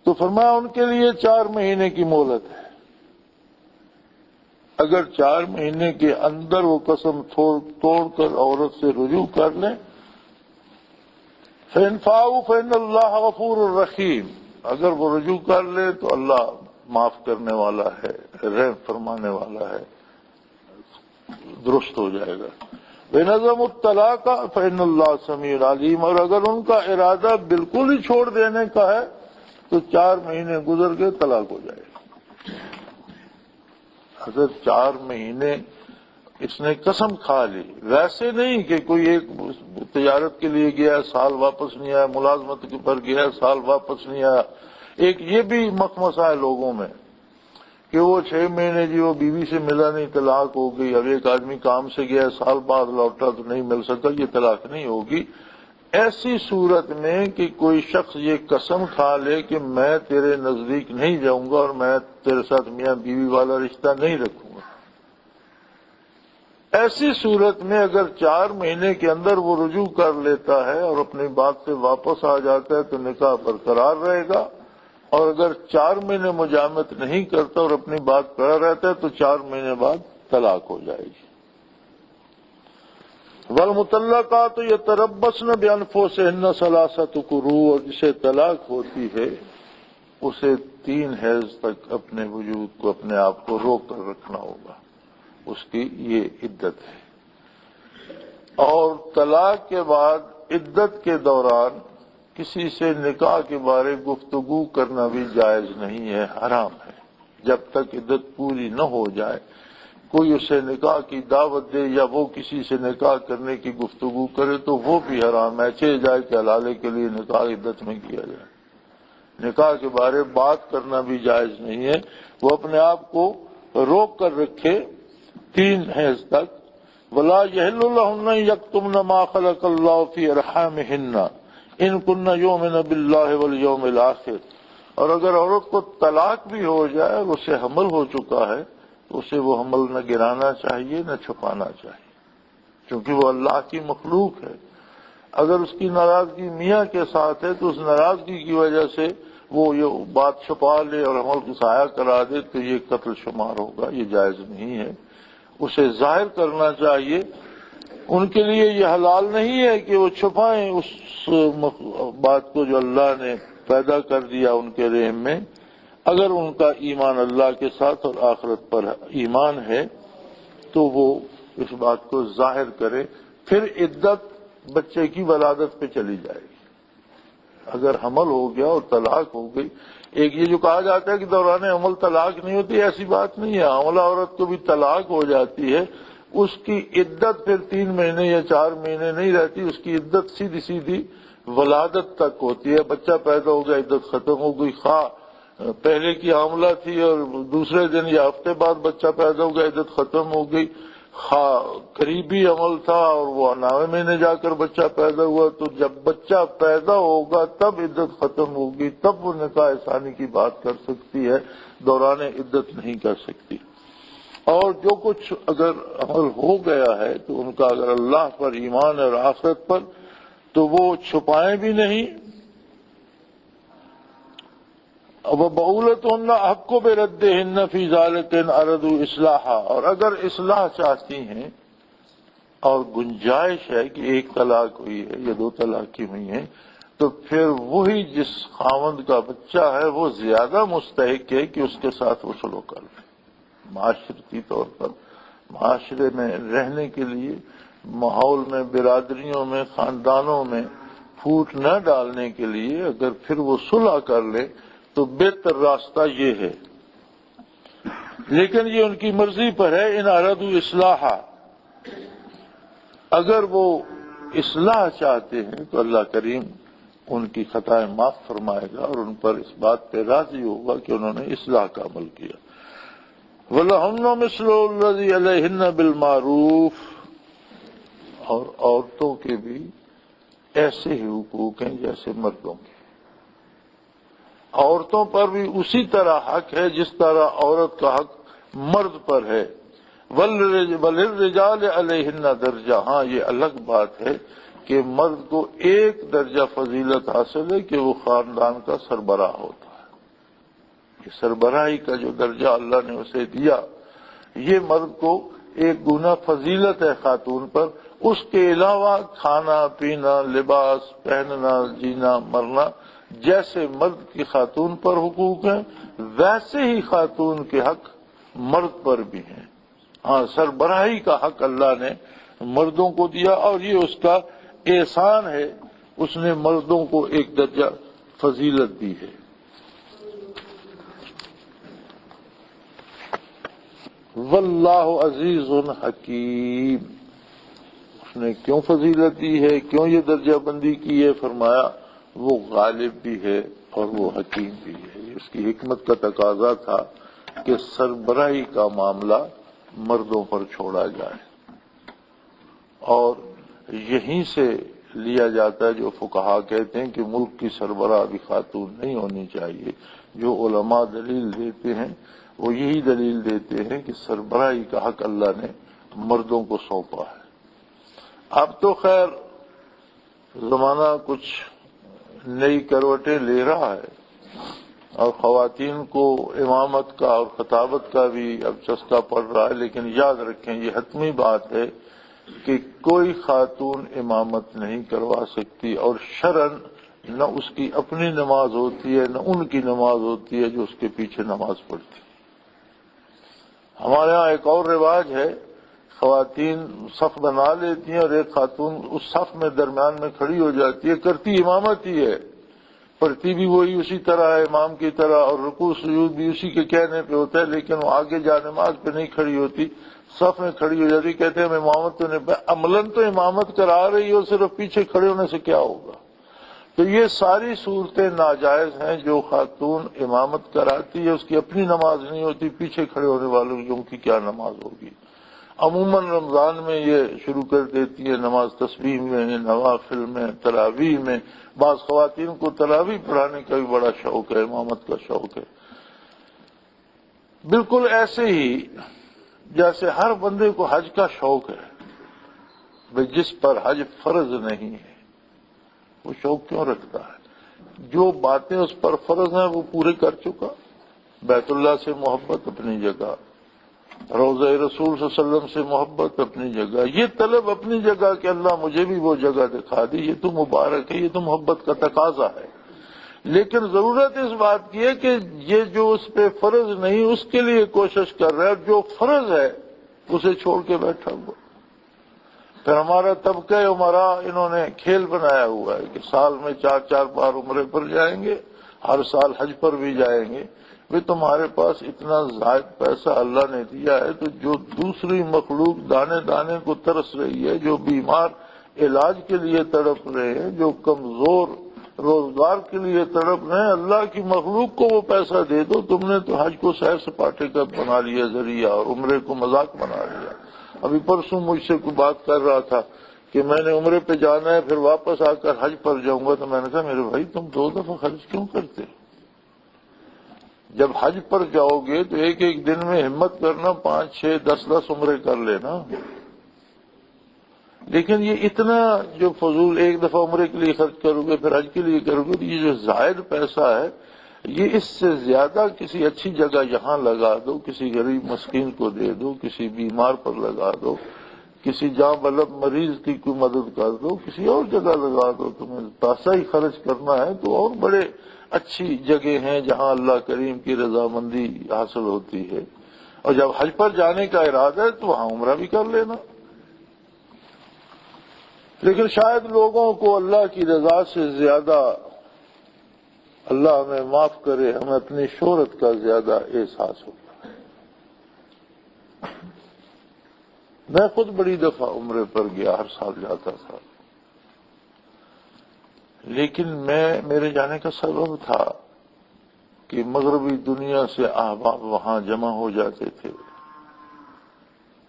تو فرمایا ان کے لیے 4 مہینے کی مہلت ہے۔ اگر 4 مہینے کے اندر وہ قسم توڑ کر عورت سے رجوع کر لیں، فَإِنْ فَاءُوا فَإِنَّ اللَّهَ غَفُورٌ رَحِيمٌ، اگر وہ رجوع کر لے تو اللہ معاف کرنے والا ہے، رحم فرمانے والا ہے، درست ہو جائے گا۔ بِنَظَمُ الطَّلَاقَ فَإِنَّ اللَّهَ سَمِيعٌ عَلِيمٌ، اور اگر ان کا ارادہ بالکل ہی چھوڑ دینے کا ہے تو 4 مہینے گزر کے طلاق ہو جائے گا۔ اگر 4 مہینے اس نے قسم کھا لی، ویسے نہیں کہ کوئی ایک تجارت کے لیے گیا سال واپس نہیں آیا، ملازمت پر گیا سال واپس نہیں آیا۔ ایک یہ بھی مخمصہ ہے لوگوں میں کہ وہ 6 مہینے جی وہ بیوی سے ملا نہیں، طلاق ہو گئی۔ اب ایک آدمی کام سے گیا سال بعد لوٹا تو نہیں مل سکا، یہ طلاق نہیں ہوگی۔ ایسی صورت میں کہ کوئی شخص یہ قسم کھا لے کہ میں تیرے نزدیک نہیں جاؤں گا اور میں تیرے ساتھ میاں بیوی والا رشتہ نہیں رکھوں گا، ایسی صورت میں اگر 4 مہینے کے اندر وہ رجوع کر لیتا ہے اور اپنی بات سے واپس آ جاتا ہے تو نکاح برقرار رہے گا، اور اگر 4 مہینے مجامت نہیں کرتا اور اپنی بات پڑا رہتا ہے تو 4 مہینے بعد طلاق ہو جائے گی۔ والمطلقات یتربصن بانفسہن 3 قروء، اور جسے طلاق ہوتی ہے اسے 3 حیض تک اپنے وجود کو اپنے آپ کو روک کر رکھنا ہوگا، اس کی یہ عدت ہے۔ اور طلاق کے بعد عدت کے دوران کسی سے نکاح کے بارے گفتگو کرنا بھی جائز نہیں ہے، حرام ہے۔ جب تک عدت پوری نہ ہو جائے کوئی اسے نکاح کی دعوت دے یا وہ کسی سے نکاح کرنے کی گفتگو کرے تو وہ بھی حرام ہے، چہ جائے کہ حلالے کے لیے نکاح عدت میں کیا جائے۔ نکاح کے بارے بات کرنا بھی جائز نہیں ہے، وہ اپنے آپ کو روک کر رکھے 3 حیض تک۔ ولا یحل لهن یکتمن ما خلق اللہ فی ارحامہن ان کن یؤمن باللہ والیوم الآخر، اور اگر عورت کو طلاق بھی ہو جائے اور اسے حمل ہو چکا ہے تو اسے وہ حمل نہ گرانا چاہیے نہ چھپانا چاہیے، کیونکہ وہ اللہ کی مخلوق ہے۔ اگر اس کی ناراضگی میاں کے ساتھ ہے تو اس ناراضگی کی وجہ سے وہ یہ بات چھپا لے اور حمل کو ضائع کرا دے تو یہ قتل شمار ہوگا، یہ جائز نہیں ہے۔ اسے ظاہر کرنا چاہیے۔ ان کے لیے یہ حلال نہیں ہے کہ وہ چھپائیں اس بات کو جو اللہ نے پیدا کر دیا ان کے رحم میں، اگر ان کا ایمان اللہ کے ساتھ اور آخرت پر ایمان ہے تو وہ اس بات کو ظاہر کرے، پھر عدت بچے کی ولادت پہ چلی جائے گی۔ اگر حمل ہو گیا اور طلاق ہو گئی، ایک یہ جو کہا جاتا ہے کہ دوران حمل طلاق نہیں ہوتی، ایسی بات نہیں ہے۔ حاملہ عورت کو بھی طلاق ہو جاتی ہے، اس کی عدت پھر 3 مہینے یا 4 مہینے نہیں رہتی، اس کی عدت سیدھی سیدھی ولادت تک ہوتی ہے۔ بچہ پیدا ہو گیا، عدت ختم ہو گئی، خواہ پہلے کی حاملہ تھی اور دوسرے دن یا ہفتے بعد بچہ پیدا ہو گیا، عدت ختم ہو گئی، خواہ قریبی عمل تھا اور وہ 9ویں مہینے جا کر بچہ پیدا ہوا، تو جب بچہ پیدا ہوگا تب عدت ختم ہوگی، تب وہ نکاح ثانی کی بات کر سکتی ہے، دوران عدت نہیں کر سکتی۔ اور جو کچھ اگر عمل ہو گیا ہے تو ان کا اگر اللہ پر ایمان اور آخرت پر تو وہ چھپائیں بھی نہیں۔ وَبَعُولَتُهُنَّ أَحَقُّ بِرَدِّهِنَّ فِي ذَلِكَ إِنْ أَرَادُوا إِصْلَاحًا، اور اگر اصلاح چاہتی ہیں اور گنجائش ہے کہ 1 طلاق ہوئی ہے یا 2 طلاقیں ہوئی ہیں، تو پھر وہی جس خاوند کا بچہ ہے وہ زیادہ مستحق ہے کہ اس کے ساتھ وہ سلوک کر لے۔ معاشرتی طور پر معاشرے میں رہنے کے لیے، ماحول میں، برادریوں میں، خاندانوں میں پھوٹ نہ ڈالنے کے لیے اگر پھر وہ صلح کر لے تو بہتر راستہ یہ ہے، لیکن یہ ان کی مرضی پر ہے۔ ان ارادوا اصلاحا، اگر وہ اصلاح چاہتے ہیں تو اللہ کریم ان کی خطائیں معاف فرمائے گا اور ان پر اس بات پہ راضی ہوگا کہ انہوں نے اصلاح کا عمل کیا۔ وَلَهُنَّ مِثْلُ الَّذِي عَلَيْهِنَّ بِالْمَعْرُوفِ، اور عورتوں کے بھی ایسے ہی حقوق ہیں جیسے مردوں کے۔ عورتوں پر بھی اسی طرح حق ہے جس طرح عورت کا حق مرد پر ہے۔ وَلِلرِّجَالِ عَلَيْهِنَّ درجہ، ہاں یہ الگ بات ہے کہ مرد کو 1 درجہ فضیلت حاصل ہے کہ وہ خاندان کا سربراہ ہوتا ہے۔ یہ سربراہی کا جو درجہ اللہ نے اسے دیا، یہ مرد کو 1 گنا فضیلت ہے خاتون پر۔ اس کے علاوہ کھانا پینا، لباس پہننا، جینا مرنا جیسے مرد کی خاتون پر حقوق ہیں، ویسے ہی خاتون کے حق مرد پر بھی ہیں۔ ہاں، سربراہی کا حق اللہ نے مردوں کو دیا اور یہ اس کا احسان ہے، اس نے مردوں کو 1 درجہ فضیلت دی ہے۔ واللہ عزیز حکیم، اس نے کیوں فضیلت دی ہے، کیوں یہ درجہ بندی کی ہے؟ فرمایا وہ غالب بھی ہے اور وہ حکیم بھی ہے۔ اس کی حکمت کا تقاضا تھا کہ سربراہی کا معاملہ مردوں پر چھوڑا جائے، اور یہیں سے لیا جاتا ہے جو فقہا کہتے ہیں کہ ملک کی سربراہ بھی خاتون نہیں ہونی چاہیے۔ جو علماء دلیل دیتے ہیں وہ یہی دلیل دیتے ہیں کہ سربراہی کا حق اللہ نے مردوں کو سونپا ہے۔ اب تو خیر زمانہ کچھ نئی کروٹیں لے رہا ہے اور خواتین کو امامت کا اور خطابت کا بھی اب چسکا پڑ رہا ہے، لیکن یاد رکھیں یہ حتمی بات ہے کہ کوئی خاتون امامت نہیں کروا سکتی، اور شرعاً نہ اس کی اپنی نماز ہوتی ہے نہ ان کی نماز ہوتی ہے جو اس کے پیچھے نماز پڑھتی۔ ہمارے ہاں ایک اور رواج ہے، خواتین صف بنا لیتی ہیں اور ایک خاتون اس صف میں درمیان میں کھڑی ہو جاتی ہے، کرتی امامت ہی ہے، پڑھتی بھی وہی اسی طرح ہے امام کی طرح، اور رکوع سجود بھی اسی کے کہنے پہ ہوتا ہے، لیکن وہ آگے جا نماز پہ نہیں کھڑی ہوتی، صف میں کھڑی ہو جاتی، کہتے ہیں ہم امامت تو نہیں، عملاً تو امامت کرا رہی ہو، صرف پیچھے کھڑے ہونے سے کیا ہوگا؟ تو یہ ساری صورتیں ناجائز ہیں۔ جو خاتون امامت کراتی ہے اس کی اپنی نماز نہیں ہوتی، پیچھے کھڑے ہونے والوں کی کیا نماز ہوگی؟ عموماً رمضان میں یہ شروع کر دیتی ہے نماز تسبیح میں، نوافل میں، تراویح میں۔ بعض خواتین کو تراویح پڑھانے کا بھی بڑا شوق ہے، امامت کا شوق ہے۔ بالکل ایسے ہی جیسے ہر بندے کو حج کا شوق ہے، بھئی جس پر حج فرض نہیں ہے وہ شوق کیوں رکھتا ہے؟ جو باتیں اس پر فرض ہیں وہ پورے کر چکا، بیت اللہ سے محبت اپنی جگہ، روضہ رسول صلی اللہ علیہ وسلم سے محبت اپنی جگہ، یہ طلب اپنی جگہ کہ اللہ مجھے بھی وہ جگہ دکھا دی، یہ تو مبارک ہے، یہ تو محبت کا تقاضا ہے۔ لیکن ضرورت اس بات کی ہے کہ یہ جو اس پہ فرض نہیں اس کے لیے کوشش کر رہا ہے، جو فرض ہے اسے چھوڑ کے بیٹھا ہوا۔ پھر ہمارا طبقہ عمرا انہوں نے کھیل بنایا ہوا ہے کہ سال میں 4 بار عمرے پر جائیں گے، ہر سال حج پر بھی جائیں گے۔ وہ تمہارے پاس اتنا زائد پیسہ اللہ نے دیا ہے تو جو دوسری مخلوق دانے دانے کو ترس رہی ہے، جو بیمار علاج کے لیے تڑپ رہے ہیں، جو کمزور روزگار کے لیے تڑپ رہے ہیں، اللہ کی مخلوق کو وہ پیسہ دے دو۔ تم نے تو حج کو سیر سپاٹے کا بنا لیا ذریعہ، اور عمرے کو مذاق بنا لیا۔ ابھی پرسوں مجھ سے کوئی بات کر رہا تھا کہ میں نے عمرے پہ جانا ہے، پھر واپس آ کر حج پر جاؤں گا، تو میں نے کہا میرے بھائی تم 2 دفعہ خرچ کیوں کرتے؟ جب حج پر جاؤ گے تو ایک دن میں ہمت کرنا 5، 6، 10 عمرے کر لینا۔ لیکن یہ اتنا جو فضول ایک دفعہ عمرے کے لیے خرچ کرو گے پھر حج کے لیے کرو گے، تو یہ جو زائد پیسہ ہے یہ اس سے زیادہ کسی اچھی جگہ یہاں لگا دو، کسی غریب مسکین کو دے دو، کسی بیمار پر لگا دو، کسی جاں بلب مریض کی کوئی مدد کر دو، کسی اور جگہ لگا دو۔ تمہیں پیسہ ہی خرچ کرنا ہے تو اور بڑے اچھی جگہ ہیں جہاں اللہ کریم کی رضامندی حاصل ہوتی ہے، اور جب حج پر جانے کا ارادہ ہے تو وہاں عمرہ بھی کر لینا۔ لیکن شاید لوگوں کو اللہ کی رضا سے زیادہ، اللہ ہمیں معاف کرے، ہمیں اپنی شہرت کا زیادہ احساس ہوگا۔ میں خود بڑی دفعہ عمرے پر گیا، ہر سال جاتا تھا، لیکن میرے جانے کا سبب تھا کہ مغربی دنیا سے احباب وہاں جمع ہو جاتے تھے،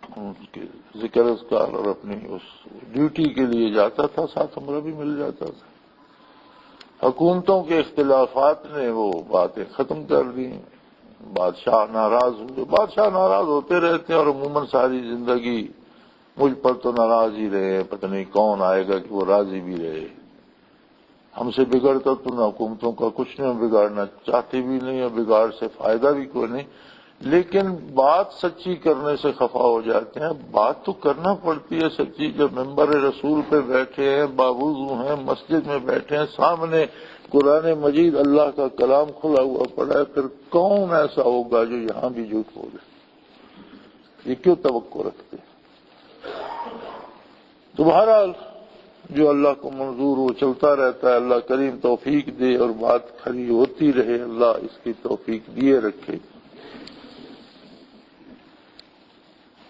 ان کے ذکر اذکار اور اپنی اس ڈیوٹی کے لیے جاتا تھا، ساتھ عمرہ بھی مل جاتا تھا۔ حکومتوں کے اختلافات نے وہ باتیں ختم کر دی، بادشاہ ناراض ہوئے، بادشاہ ناراض ہوتے رہتے ہیں، اور عموماً ساری زندگی مجھ پر تو ناراض ہی رہے، پتہ نہیں کون آئے گا کہ وہ راضی بھی رہے۔ ہم سے بگڑتا تو نہ حکومتوں کا کچھ نہیں، ہم بگاڑنا چاہتے بھی نہیں، اور بگاڑ سے فائدہ بھی کوئی نہیں، لیکن بات سچی کرنے سے خفا ہو جاتے ہیں۔ بات تو کرنا پڑتی ہے سچی، جب ممبر رسول پہ بیٹھے ہیں، باوضو ہیں، مسجد میں بیٹھے ہیں، سامنے قرآن مجید اللہ کا کلام کھلا ہوا پڑا ہے، پھر کون ایسا ہوگا جو یہاں بھی جھوٹ بولے؟ یہ کیوں توقع رکھتے ہیں؟ تو بہرحال جو اللہ کو منظور وہ چلتا رہتا ہے، اللہ کریم توفیق دے اور بات کھری ہوتی رہے، اللہ اس کی توفیق دیے رکھے۔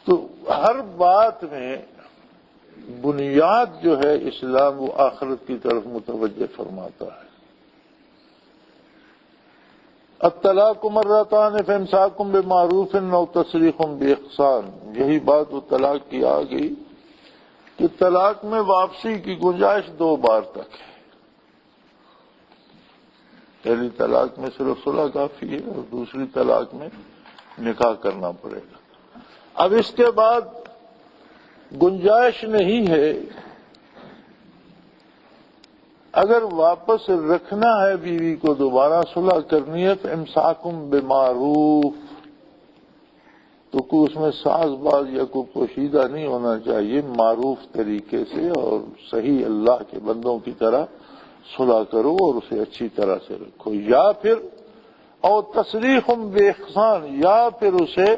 تو ہر بات میں بنیاد جو ہے اسلام وہ آخرت کی طرف متوجہ فرماتا ہے۔ الطلاق مرتان فامساک بمعروف او تسریح باحسان، یہی بات وہ طلاق کی آ گئی کہ طلاق میں واپسی کی گنجائش 2 بار تک ہے۔ پہلی طلاق میں صرف صلح کافی ہے، اور دوسری طلاق میں نکاح کرنا پڑے گا۔ اب اس کے بعد گنجائش نہیں ہے، اگر واپس رکھنا ہے بیوی کو، دوبارہ صلح کرنی ہے، تو امساکم بمعروف، تو کوئی اس میں ساز باز یا کوئی پوشیدہ نہیں ہونا چاہیے، معروف طریقے سے اور صحیح اللہ کے بندوں کی طرح صلح کرو اور اسے اچھی طرح سے رکھو، یا پھر اور تسریح باحسان، یا پھر اسے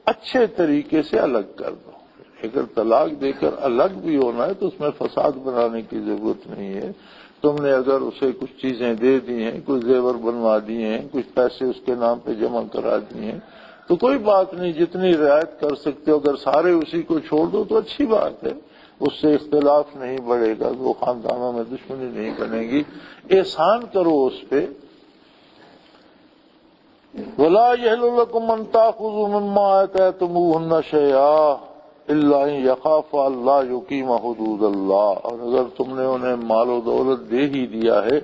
اچھے طریقے سے الگ کر دو۔ اگر طلاق دے کر الگ بھی ہونا ہے تو اس میں فساد بنانے کی ضرورت نہیں ہے، تم نے اگر اسے کچھ چیزیں دے دی ہیں، کچھ زیور بنوا دیے ہیں، کچھ پیسے اس کے نام پہ جمع کرا دیے ہیں، تو کوئی بات نہیں، جتنی رعایت کر سکتے ہو اگر سارے اسی کو چھوڑ دو تو اچھی بات ہے، اس سے اختلاف نہیں بڑھے گا، وہ خاندانوں میں دشمنی نہیں بنے گی، احسان کرو اس پہ۔ وَلَا يَحِلُّ لَكُمْ أَن تَأْخُذُوا مِمَّا آتَيْتُمُوهُنَّ شَيْئًا إِلَّا أَن يَخَافَا أَلَّا يُقِيمَا حُدُودَ اللَّهِ، اور اگر تم نے انہیں مال و دولت دے ہی دیا ہے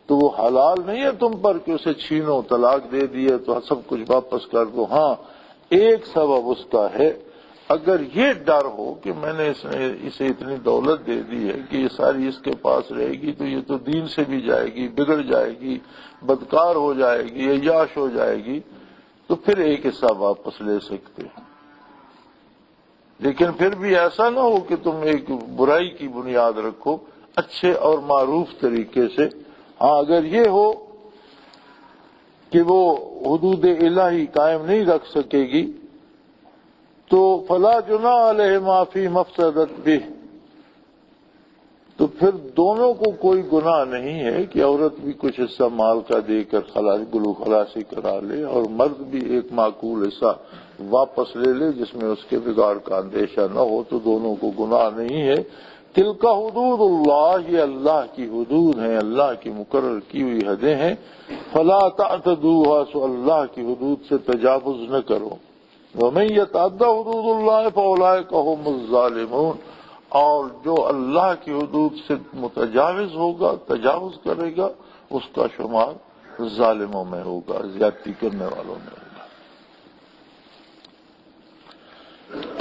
تو وہ حلال نہیں ہے تم پر کہ اسے چھینو، طلاق دے دیے تو سب کچھ واپس کر دو۔ ہاں ایک سبب اس کا ہے، اگر یہ ڈر ہو کہ میں نے اسے اتنی دولت دے دی ہے کہ یہ ساری اس کے پاس رہے گی تو یہ تو دین سے بھی جائے گی، بگڑ جائے گی، بدکار ہو جائے گی، عیاش ہو جائے گی، تو پھر ایک حصہ واپس لے سکتے ہیں۔ لیکن پھر بھی ایسا نہ ہو کہ تم ایک برائی کی بنیاد رکھو، اچھے اور معروف طریقے سے۔ ہاں اگر یہ ہو کہ وہ حدود الہی قائم نہیں رکھ سکے گی تو فلا جناح علیہما فی مفتدت بہ، تو پھر دونوں کو کوئی گناہ نہیں ہے کہ عورت بھی کچھ حصہ مال کا دے کر گلو خلاصی کرا لے اور مرد بھی ایک معقول حصہ واپس لے لے جس میں اس کے بگاڑ کا اندیشہ نہ ہو، تو دونوں کو گناہ نہیں ہے۔ تلک حدود اللہ، یہ اللہ کی حدود ہیں، اللہ کی مقرر کی ہوئی حدیں ہیں، فلا تعتدوها، سو اللہ کی حدود سے تجاوز نہ کرو۔ ومن یتعد حدود اللہ فاولئک هم الظالمون، اور جو اللہ کی حدود سے متجاوز ہوگا، تجاوز کرے گا، اس کا شمار ظالموں میں ہوگا، زیادتی کرنے والوں میں ہوگا۔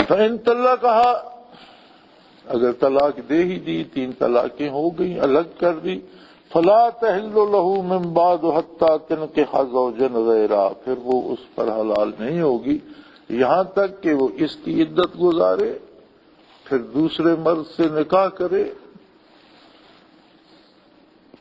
فإن طلقها، اگر طلاق دے ہی دی، 3 طلاقیں ہو گئی، الگ کر دی، فلا تحل له من بعد حتى تنكح زوجا غيرها، پھر وہ اس پر حلال نہیں ہوگی یہاں تک کہ وہ اس کی عدت گزارے، پھر دوسرے مرد سے نکاح کرے۔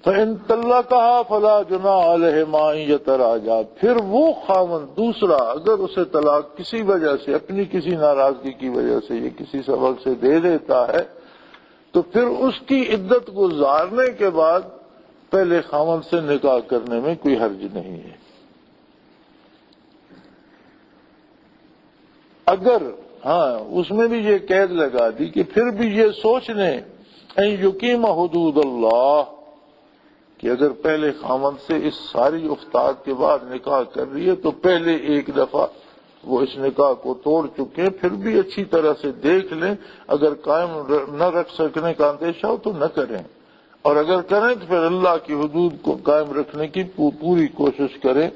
فإن طلقها فلا جناح عليهما أن يتراجعا، پھر وہ خاوند دوسرا اگر اسے طلاق کسی وجہ سے، اپنی کسی ناراضگی کی وجہ سے یا کسی سبب سے دے دیتا ہے، تو پھر اس کی عدت گزارنے کے بعد پہلے خاوند سے نکاح کرنے میں کوئی حرج نہیں ہے۔ اگر ہاں اس میں بھی یہ قید لگا دی کہ پھر بھی یہ سوچ لیں ان یقیم حدود اللہ، کہ اگر پہلے خاوند سے اس ساری افتاد کے بعد نکاح کر رہی ہے تو پہلے ایک دفعہ وہ اس نکاح کو توڑ چکے ہیں، پھر بھی اچھی طرح سے دیکھ لیں، اگر قائم نہ رکھ سکنے کا اندیشہ ہو تو نہ کریں، اور اگر کریں تو پھر اللہ کی حدود کو قائم رکھنے کی پوری کوشش کریں۔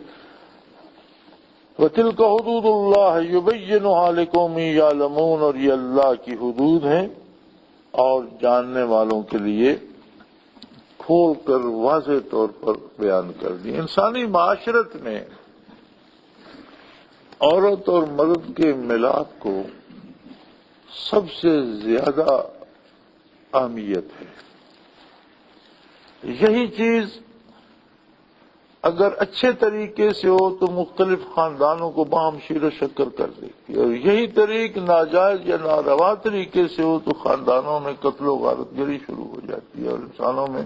وَتِلْكَ حُدُودُ اللَّهِ يُبَيِّنُهَا لِقَوْمٍ يَعْلَمُونَ، اور یہ اللہ کی حدود ہیں اور جاننے والوں کے لیے کھول کر واضح طور پر بیان کر دی۔ انسانی معاشرت میں عورت اور مرد کے ملاپ کو سب سے زیادہ اہمیت ہے۔ یہی چیز اگر اچھے طریقے سے ہو تو مختلف خاندانوں کو باہم شیر و شکر کر دیتی ہے، اور یہی طریق ناجائز یا ناروا طریقے سے ہو تو خاندانوں میں قتل و غارت گری شروع ہو جاتی ہے اور انسانوں میں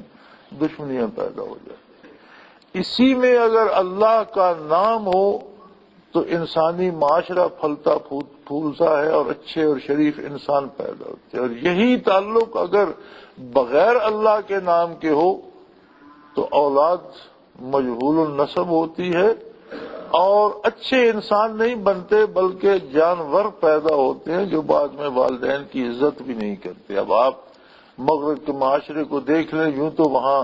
دشمنیاں پیدا ہو جاتی ہیں۔ اسی میں اگر اللہ کا نام ہو تو انسانی معاشرہ پھلتا پھولتا ہے اور اچھے اور شریف انسان پیدا ہوتے ہیں، اور یہی تعلق اگر بغیر اللہ کے نام کے ہو تو اولاد مجہول النسب ہوتی ہے اور اچھے انسان نہیں بنتے بلکہ جانور پیدا ہوتے ہیں جو بعد میں والدین کی عزت بھی نہیں کرتے۔ اب آپ مغرب کے معاشرے کو دیکھ لیں، یوں تو وہاں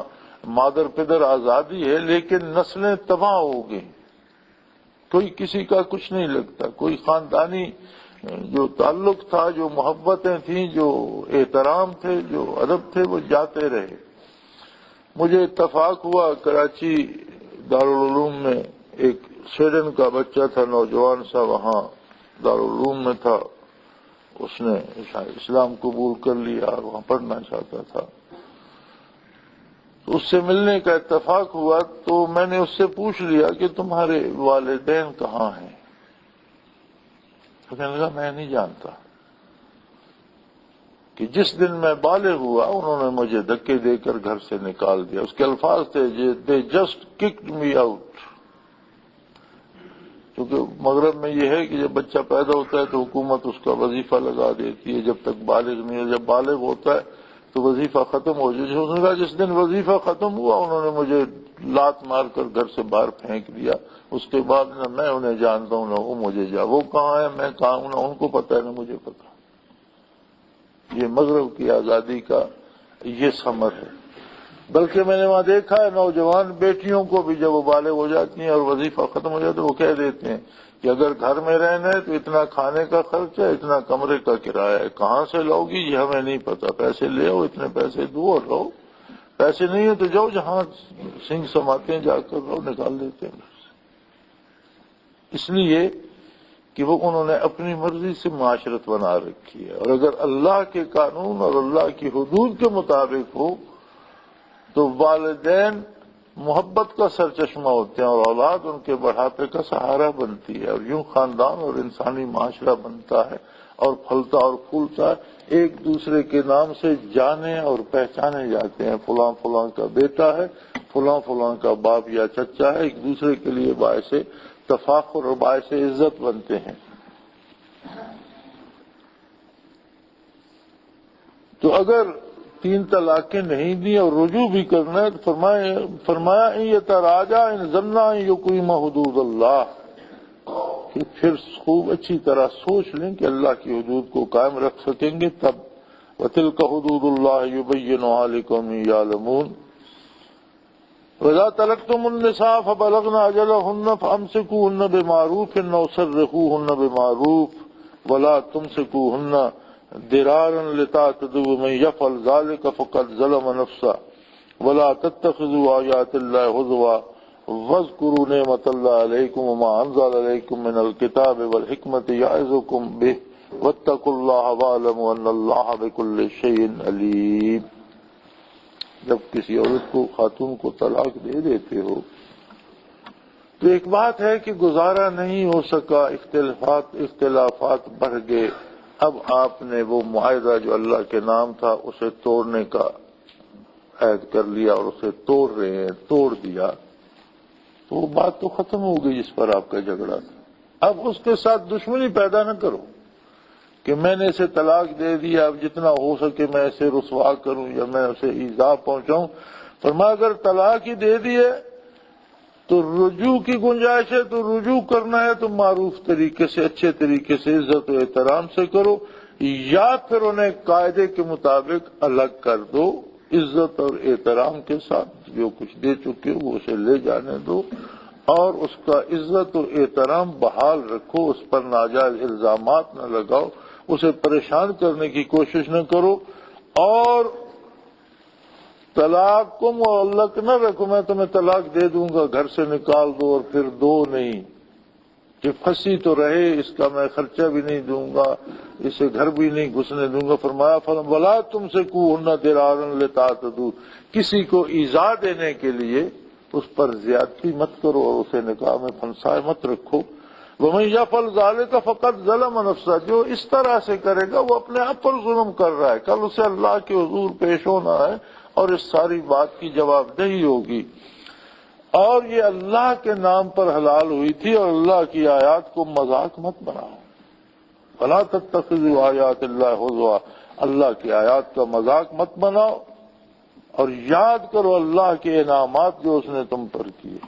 مادر پدر آزادی ہے لیکن نسلیں تباہ ہو گئی، کوئی کسی کا کچھ نہیں لگتا، کوئی خاندانی جو تعلق تھا، جو محبتیں تھیں، جو احترام تھے، جو ادب تھے، وہ جاتے رہے۔ مجھے اتفاق ہوا کراچی دارالعلوم میں ایک سویڈن کا بچہ تھا، نوجوان سا، وہاں دارالعلوم میں تھا، اس نے اسلام قبول کر لیا اور وہاں پڑھنا چاہتا تھا، تو اس سے ملنے کا اتفاق ہوا تو میں نے اس سے پوچھ لیا کہ تمہارے والدین کہاں ہیں؟ تو کہنے لگا میں نہیں جانتا کہ جس دن میں بالغ ہوا انہوں نے مجھے دھکے دے کر گھر سے نکال دیا. اس کے الفاظ تھے they just cooked me out. کیونکہ مغرب میں یہ ہے کہ جب بچہ پیدا ہوتا ہے تو حکومت اس کا وظیفہ لگا دیتی ہے جب تک بالغ نہیں ہے. جب بالغ ہوتا ہے تو وظیفہ ختم ہو جائے. اس نے کہا جس دن وظیفہ ختم ہوا انہوں نے مجھے لات مار کر گھر سے باہر پھینک دیا. اس کے بعد نہ میں انہیں جانتا ہوں نہ وہ مجھے وہ کہاں ہے میں کہاں ہوں، نہ ان کو پتہ ہے نہ مجھے پتہ. یہ مغرب کی آزادی کا یہ ثمر ہے. بلکہ میں نے وہاں دیکھا ہے نوجوان بیٹیوں کو بھی جب وہ بالغ ہو جاتی ہیں اور وظیفہ ختم ہو جاتا ہے وہ کہہ دیتے ہیں کہ اگر گھر میں رہنا ہے تو اتنا کھانے کا خرچ ہے، اتنا کمرے کا کرایہ ہے، کہاں سے لاؤ گی یہ ہمیں نہیں پتا، پیسے لے آؤ، اتنے پیسے دو اور رہو. پیسے نہیں ہیں تو جاؤ جہاں سنگ سماتے ہیں جا کر رہو، نکال دیتے ہیں. اس لیے کہ وہ انہوں نے اپنی مرضی سے معاشرت بنا رکھی ہے. اور اگر اللہ کے قانون اور اللہ کی حدود کے مطابق ہو تو والدین محبت کا سرچشمہ ہوتے ہیں اور اولاد ان کے بڑھاپے کا سہارا بنتی ہے. اور یوں خاندان اور انسانی معاشرہ بنتا ہے اور پھلتا اور پھولتا ہے. ایک دوسرے کے نام سے جانے اور پہچانے جاتے ہیں. فلاں فلاں کا بیٹا ہے، فلاں فلاں کا باپ یا چچا ہے. ایک دوسرے کے لیے باعث تفاخر اور باعث عزت بنتے ہیں. تو اگر 3 طلاقیں نہیں دی اور رجوع بھی کرنا ہے تو فرمایا ان یتراجع ان ظنا ان یقیم حدود اللہ، کہ پھر خوب اچھی طرح سوچ لیں کہ اللہ کی حدود کو قائم رکھ سکیں گے تب. وَتِلْكَ حُدُودُ اللَّهِ يُبَيِّنُهَا لِقَوْمٍ يَعْلَمُونَ. وَإِذَا طَلَقْتُمُ النِّسَاءَ فَبَلَغْنَ أَجَلَهُنَّ فَأَمْسِكُوهُنَّ بِمَعْرُوفٍ أَوْ سَرِّحُوهُنَّ بِمَعْرُوفٍ وَلَا تُمْسِكُوهُنَّ ضِرَارًا لِتَعْتَدُوا وَمَن يَفْعَلْ ذَلِكَ فَقَدْ ظَلَمَ نَفْسَهُ وَلَا تَتَّخِذُوا آيَاتِ اللَّهِ هُزُوًا وَاذْكُرُوا نِعْمَةَ اللَّهِ عَلَيْكُمْ وَمَا أَنزَلَ عَلَيْكُم مِّنَ الْكِتَابِ وَالْحِكْمَةِ يَعِظُكُم بِهِ وَاتَّقُوا اللَّهَ وَاعْلَمُوا أَنَّ اللَّهَ بِكُلِّ شَيْءٍ عَلِيمٌ. جب کسی عورت کو خاتون کو طلاق دے دیتے ہو تو ایک بات ہے کہ گزارا نہیں ہو سکا، اختلافات بڑھ گئے. اب آپ نے وہ معاہدہ جو اللہ کے نام تھا اسے توڑنے کا عہد کر لیا اور اسے توڑ رہے ہیں، توڑ دیا، تو وہ بات تو ختم ہو گئی جس پر آپ کا جھگڑا تھا. اب اس کے ساتھ دشمنی پیدا نہ کرو کہ میں نے اسے طلاق دے دیا، اب جتنا ہو سکے میں اسے رسوا کروں یا میں اسے ایذا پہنچاؤں. فرمایا اگر طلاق ہی دے دیے تو رجوع کی گنجائش ہے، تو رجوع کرنا ہے تو معروف طریقے سے، اچھے طریقے سے، عزت و احترام سے کرو، یا پھر انہیں قاعدے کے مطابق الگ کر دو، عزت اور احترام کے ساتھ. جو کچھ دے چکے ہو وہ اسے لے جانے دو اور اس کا عزت و احترام بحال رکھو. اس پر ناجائز الزامات نہ لگاؤ، اسے پریشان کرنے کی کوشش نہ کرو. اور طلاق کو معلق نہ رکھو، میں تمہیں طلاق دے دوں گا گھر سے نکال دو اور پھر دو نہیں، کہ پھنسی تو رہے، اس کا میں خرچہ بھی نہیں دوں گا، اسے گھر بھی نہیں گھسنے دوں گا. فرمایا وَلَا تُمْسِكُوهُنَّ ضِرَارًا لِتَعْتَدُوا، کسی کو ایذا دینے کے لیے اس پر زیادتی مت کرو اور اسے نکاح میں پھنسائے مت رکھو. وَمَن يَفْعَلْ ذَلِكَ فَقَدْ ظَلَمَ نَفْسَهُ، جو اس طرح سے کرے گا وہ اپنے آپ پر ظلم کر رہا ہے. کل اسے اللہ کے حضور پیش ہونا ہے اور اس ساری بات کی جواب دہی ہوگی. اور یہ اللہ کے نام پر حلال ہوئی تھی اور اللہ کی آیات کو مذاق مت بناؤ. فَلَا تَتَّخِذُوا آيَاتِ اللَّهِ هُزُوًا، اللہ کی آیات کا مذاق مت بناؤ اور یاد کرو اللہ کے انعامات جو اس نے تم پر کیے.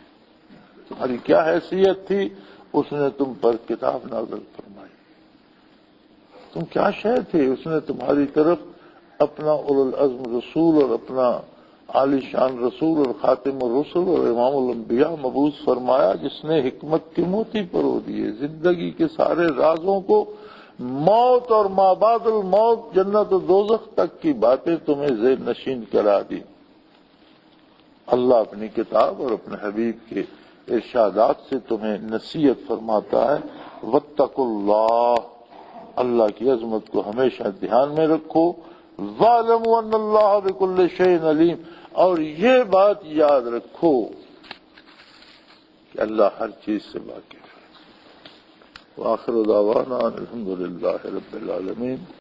تمہاری کیا حیثیت تھی، اس نے تم پر کتاب نازل فرمائی. تم کیا شے تھے، اس نے تمہاری طرف اپنا اولو العزم رسول اور اپنا عالی شان رسول اور خاتم الرسل اور امام الانبیاء مبعوث فرمایا، جس نے حکمت کے موتی پرو دیے، زندگی کے سارے رازوں کو، موت اور ما بعد الموت، جنت و دوزخ تک کی باتیں تمہیں ذہن نشین کرا دی. اللہ اپنی کتاب اور اپنے حبیب کے ارشادات سے تمہیں نصیحت فرماتا ہے. واتقوا اللہ، اللہ کی عظمت کو ہمیشہ دھیان میں رکھو. وَاعْلَمُوا أَنَّ اللَّهَ بِكُلِّ شَيْءٍ عَلِيمٌ، اور یہ بات یاد رکھو کہ اللہ ہر چیز سے واقف ہے. وآخر دعوانا الحمد للہ رب العالمین.